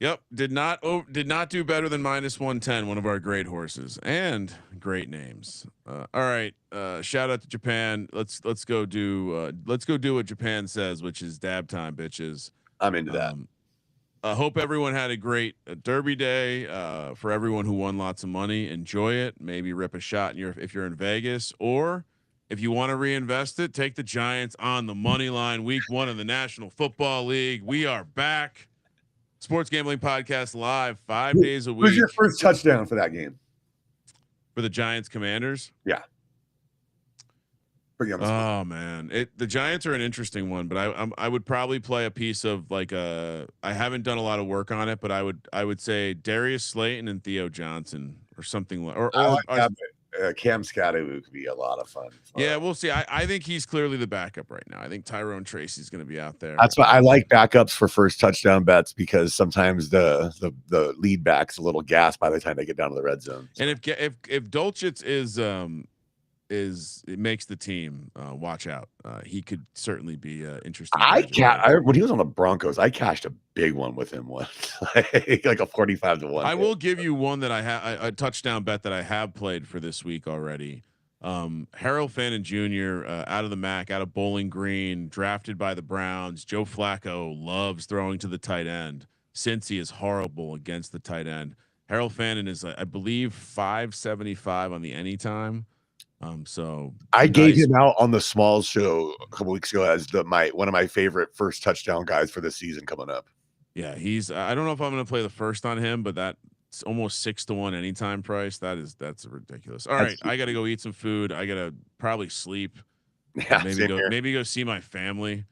Speaker 1: Yep, did not do better than -110. One of our great horses and great names. All right, shout out to Japan. Let's go do what Japan says, which is dab time, bitches.
Speaker 2: I'm into that.
Speaker 1: I hope everyone had a great Derby day. For everyone who won lots of money, enjoy it. Maybe rip a shot if you're in Vegas, or if you want to reinvest it, take the Giants on the money line. Week 1 of the National Football League. We are back. Sports Gambling Podcast live 5 days a week.
Speaker 2: Who's your first touchdown for that game?
Speaker 1: For the Giants Commanders?
Speaker 2: Yeah.
Speaker 1: Oh man, the Giants are an interesting one, but I would probably play a piece of like I haven't done a lot of work on it, but I would say Darius Slayton and Theo Johnson or something like, or
Speaker 2: Cam Scatteroo could be a lot of fun.
Speaker 1: Yeah, we'll see. I think he's clearly the backup right now. I think Tyrone Tracy's going to be out there.
Speaker 2: That's why I like backups for first touchdown bets, because sometimes the lead back's a little gas by the time they get down to the red zone.
Speaker 1: So. And if Dolchitz it makes the team, watch out. He could certainly be interesting.
Speaker 2: When he was on the Broncos, I cashed a big one with him once, like a 45 to 1.
Speaker 1: I will give you one that I have a touchdown bet that I have played for this week already. Harold Fannin Jr. Out of the MAC, out of Bowling Green, drafted by the Browns. Joe Flacco loves throwing to the tight end. Cincy is horrible against the tight end. Harold Fannin is, I believe, 575 on the anytime. So
Speaker 2: I gave him out on the Smalls show a couple weeks ago as one of my favorite first touchdown guys for this season coming up.
Speaker 1: Yeah, he's. I don't know if I'm going to play the first on him, but that's almost 6 to 1 anytime price. That's ridiculous. All right, I got to go eat some food. I got to probably sleep.
Speaker 2: Yeah,
Speaker 1: maybe go see my family.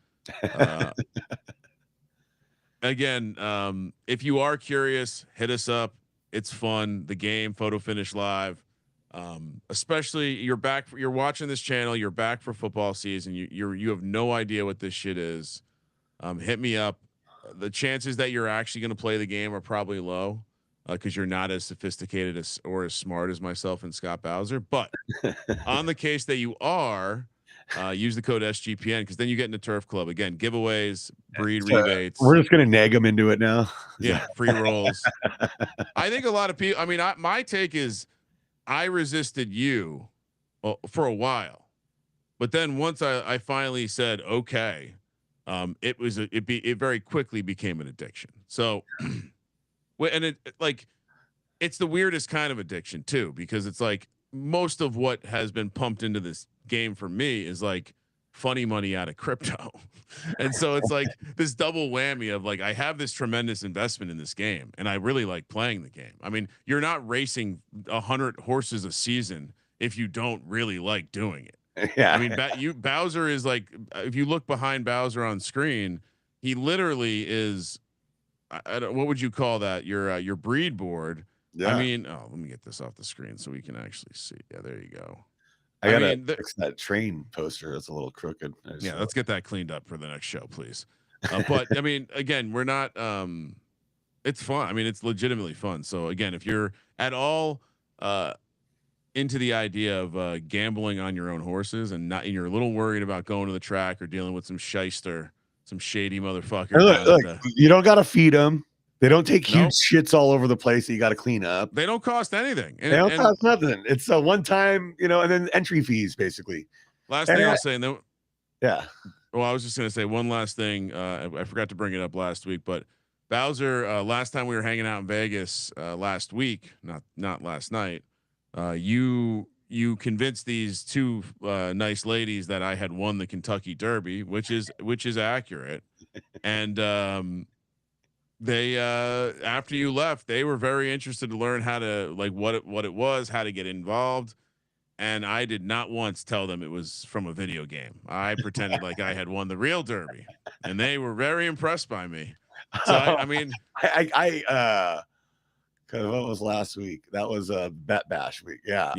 Speaker 1: Again, if you are curious, hit us up. It's fun. The game, Photo Finish Live. Especially you're watching this channel, you're back for football season. You have no idea what this shit is. Hit me up. The chances that you're actually going to play the game are probably low, because you're not as sophisticated or as smart as myself and Scott Bowser. But on the case that you are, use the code SGPN because then you get into Turf Club again. Giveaways, breed
Speaker 2: So
Speaker 1: rebates.
Speaker 2: we're just gonna nag them into it now.
Speaker 1: Yeah, free rolls. I think a lot of people. I mean, my take is I resisted you for a while, but then once I finally said okay, it very quickly became an addiction. So, and it's the weirdest kind of addiction too, because it's like most of what has been pumped into this game for me is like funny money out of crypto. And so it's like this double whammy of like, I have this tremendous investment in this game and I really like playing the game. I mean, you're not racing 100 horses a season if you don't really like doing it.
Speaker 2: Yeah.
Speaker 1: I mean, Bowser is like, if you look behind Bowser on screen, he literally is, I don't, what would you call that? Your breed board. Yeah. I mean, let me get this off the screen so we can actually see. Yeah, there you go.
Speaker 2: I gotta fix that train poster. It's a little crooked.
Speaker 1: Yeah, let's get that cleaned up for the next show, please. But I mean, again, we're not. It's fun. I mean, it's legitimately fun. So again, if you're at all into the idea of gambling on your own horses and you're a little worried about going to the track or dealing with some shyster, some shady motherfucker.
Speaker 2: Look, you don't gotta feed them. They don't take huge shits all over the place that you got to clean up.
Speaker 1: They don't cost anything.
Speaker 2: They don't cost nothing. It's a one-time, and then entry fees basically.
Speaker 1: Last thing I'll say, though.
Speaker 2: Yeah.
Speaker 1: Well, I was just going to say one last thing. I forgot to bring it up last week, but Bowser, last time we were hanging out in Vegas last week, not last night, you convinced these two nice ladies that I had won the Kentucky Derby, which is accurate. And they after you left, they were very interested to learn how to like what it was, how to get involved. And I did not once tell them it was from a video game. I pretended like I had won the real Derby, and they were very impressed by me. So I mean,
Speaker 2: because what was last week? That was a Bet Bash week. Yeah.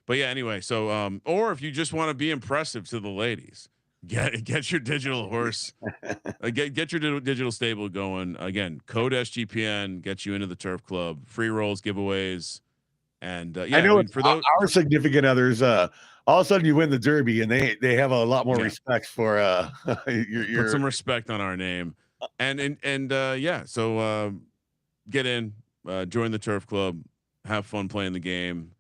Speaker 1: But yeah, anyway. So or if you just want to be impressive to the ladies, get your digital horse, get your digital stable going. Again, code SGPN gets you into the Turf Club, free rolls, giveaways. And
Speaker 2: I know for those our significant others, all of a sudden you win the Derby and they have a lot more respect for your
Speaker 1: put some respect on our name. And yeah, so get in, join the Turf Club, have fun playing the game.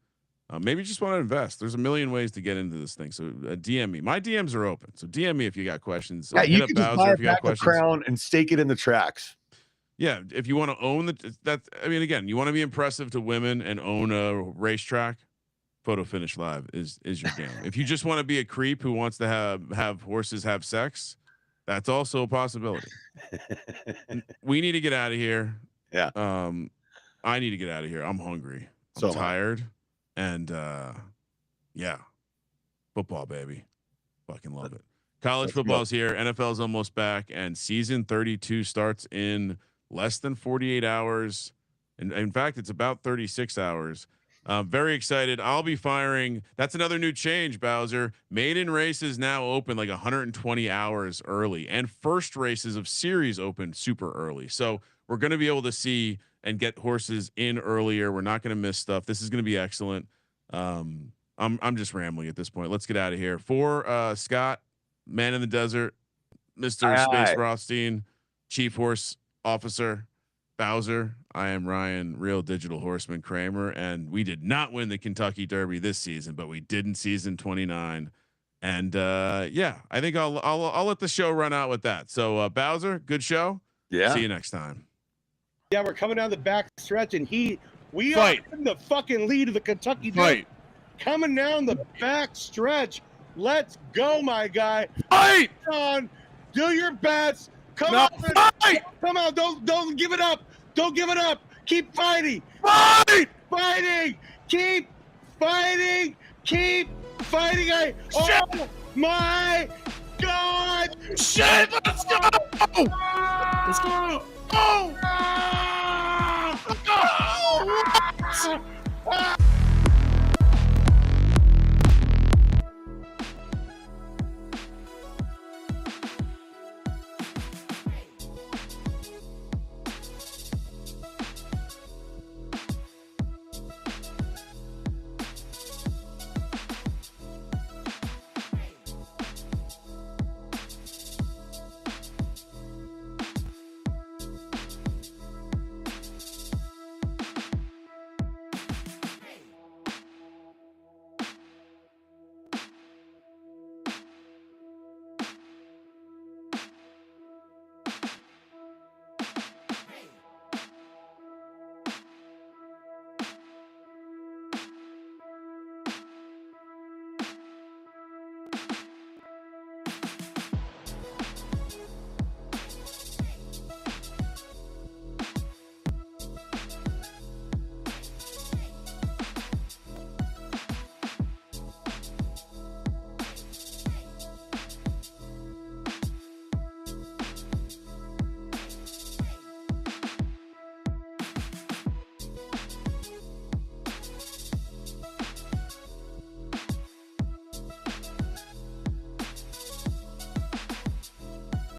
Speaker 1: Maybe you just want to invest. There's a million ways to get into this thing. So DM me. My DMs are open. So DM me if you got questions.
Speaker 2: Yeah, you can just buy a pack of Crown and stake it in the tracks.
Speaker 1: Yeah, if you want to own I mean, again, you want to be impressive to women and own a racetrack. Photo Finish Live is your game. If you just want to be a creep who wants to have horses have sex, that's also a possibility. We need to get out of here.
Speaker 2: Yeah.
Speaker 1: I need to get out of here. I'm hungry. I'm tired. And yeah, football, baby. Fucking love it. College football's here. NFL's almost back, and season 32 starts in less than 48 hours. And in fact, it's about 36 hours. Very excited. I'll be firing. That's another new change, Bowser. Maiden races now open like 120 hours early, and first races of series open super early. So we're going to be able to see and get horses in earlier. We're not going to miss stuff. This is going to be excellent. I'm just rambling at this point. Let's get out of here. For Scott, Man in the Desert, Mr. Space Rothstein, Chief Horse Officer Bowser, I am Ryan, Real Digital Horseman Kramer, and we did not win the Kentucky Derby this season, but we did in season 29. And yeah, I think I'll let the show run out with that. So Bowser, good show.
Speaker 2: Yeah.
Speaker 1: See you next time.
Speaker 3: Yeah, we're coming down the back stretch, and we are in the fucking lead of the Kentucky Derby. Coming down the back stretch. Let's go, my guy.
Speaker 2: Fight
Speaker 3: on. Do your best. Come on.
Speaker 2: Fight.
Speaker 3: Come on. Don't give it up. Don't give it up. Keep fighting. Fighting. Keep fighting. Keep fighting. Oh my God.
Speaker 2: Shit. Let's go.
Speaker 3: Let's go.
Speaker 2: Oh.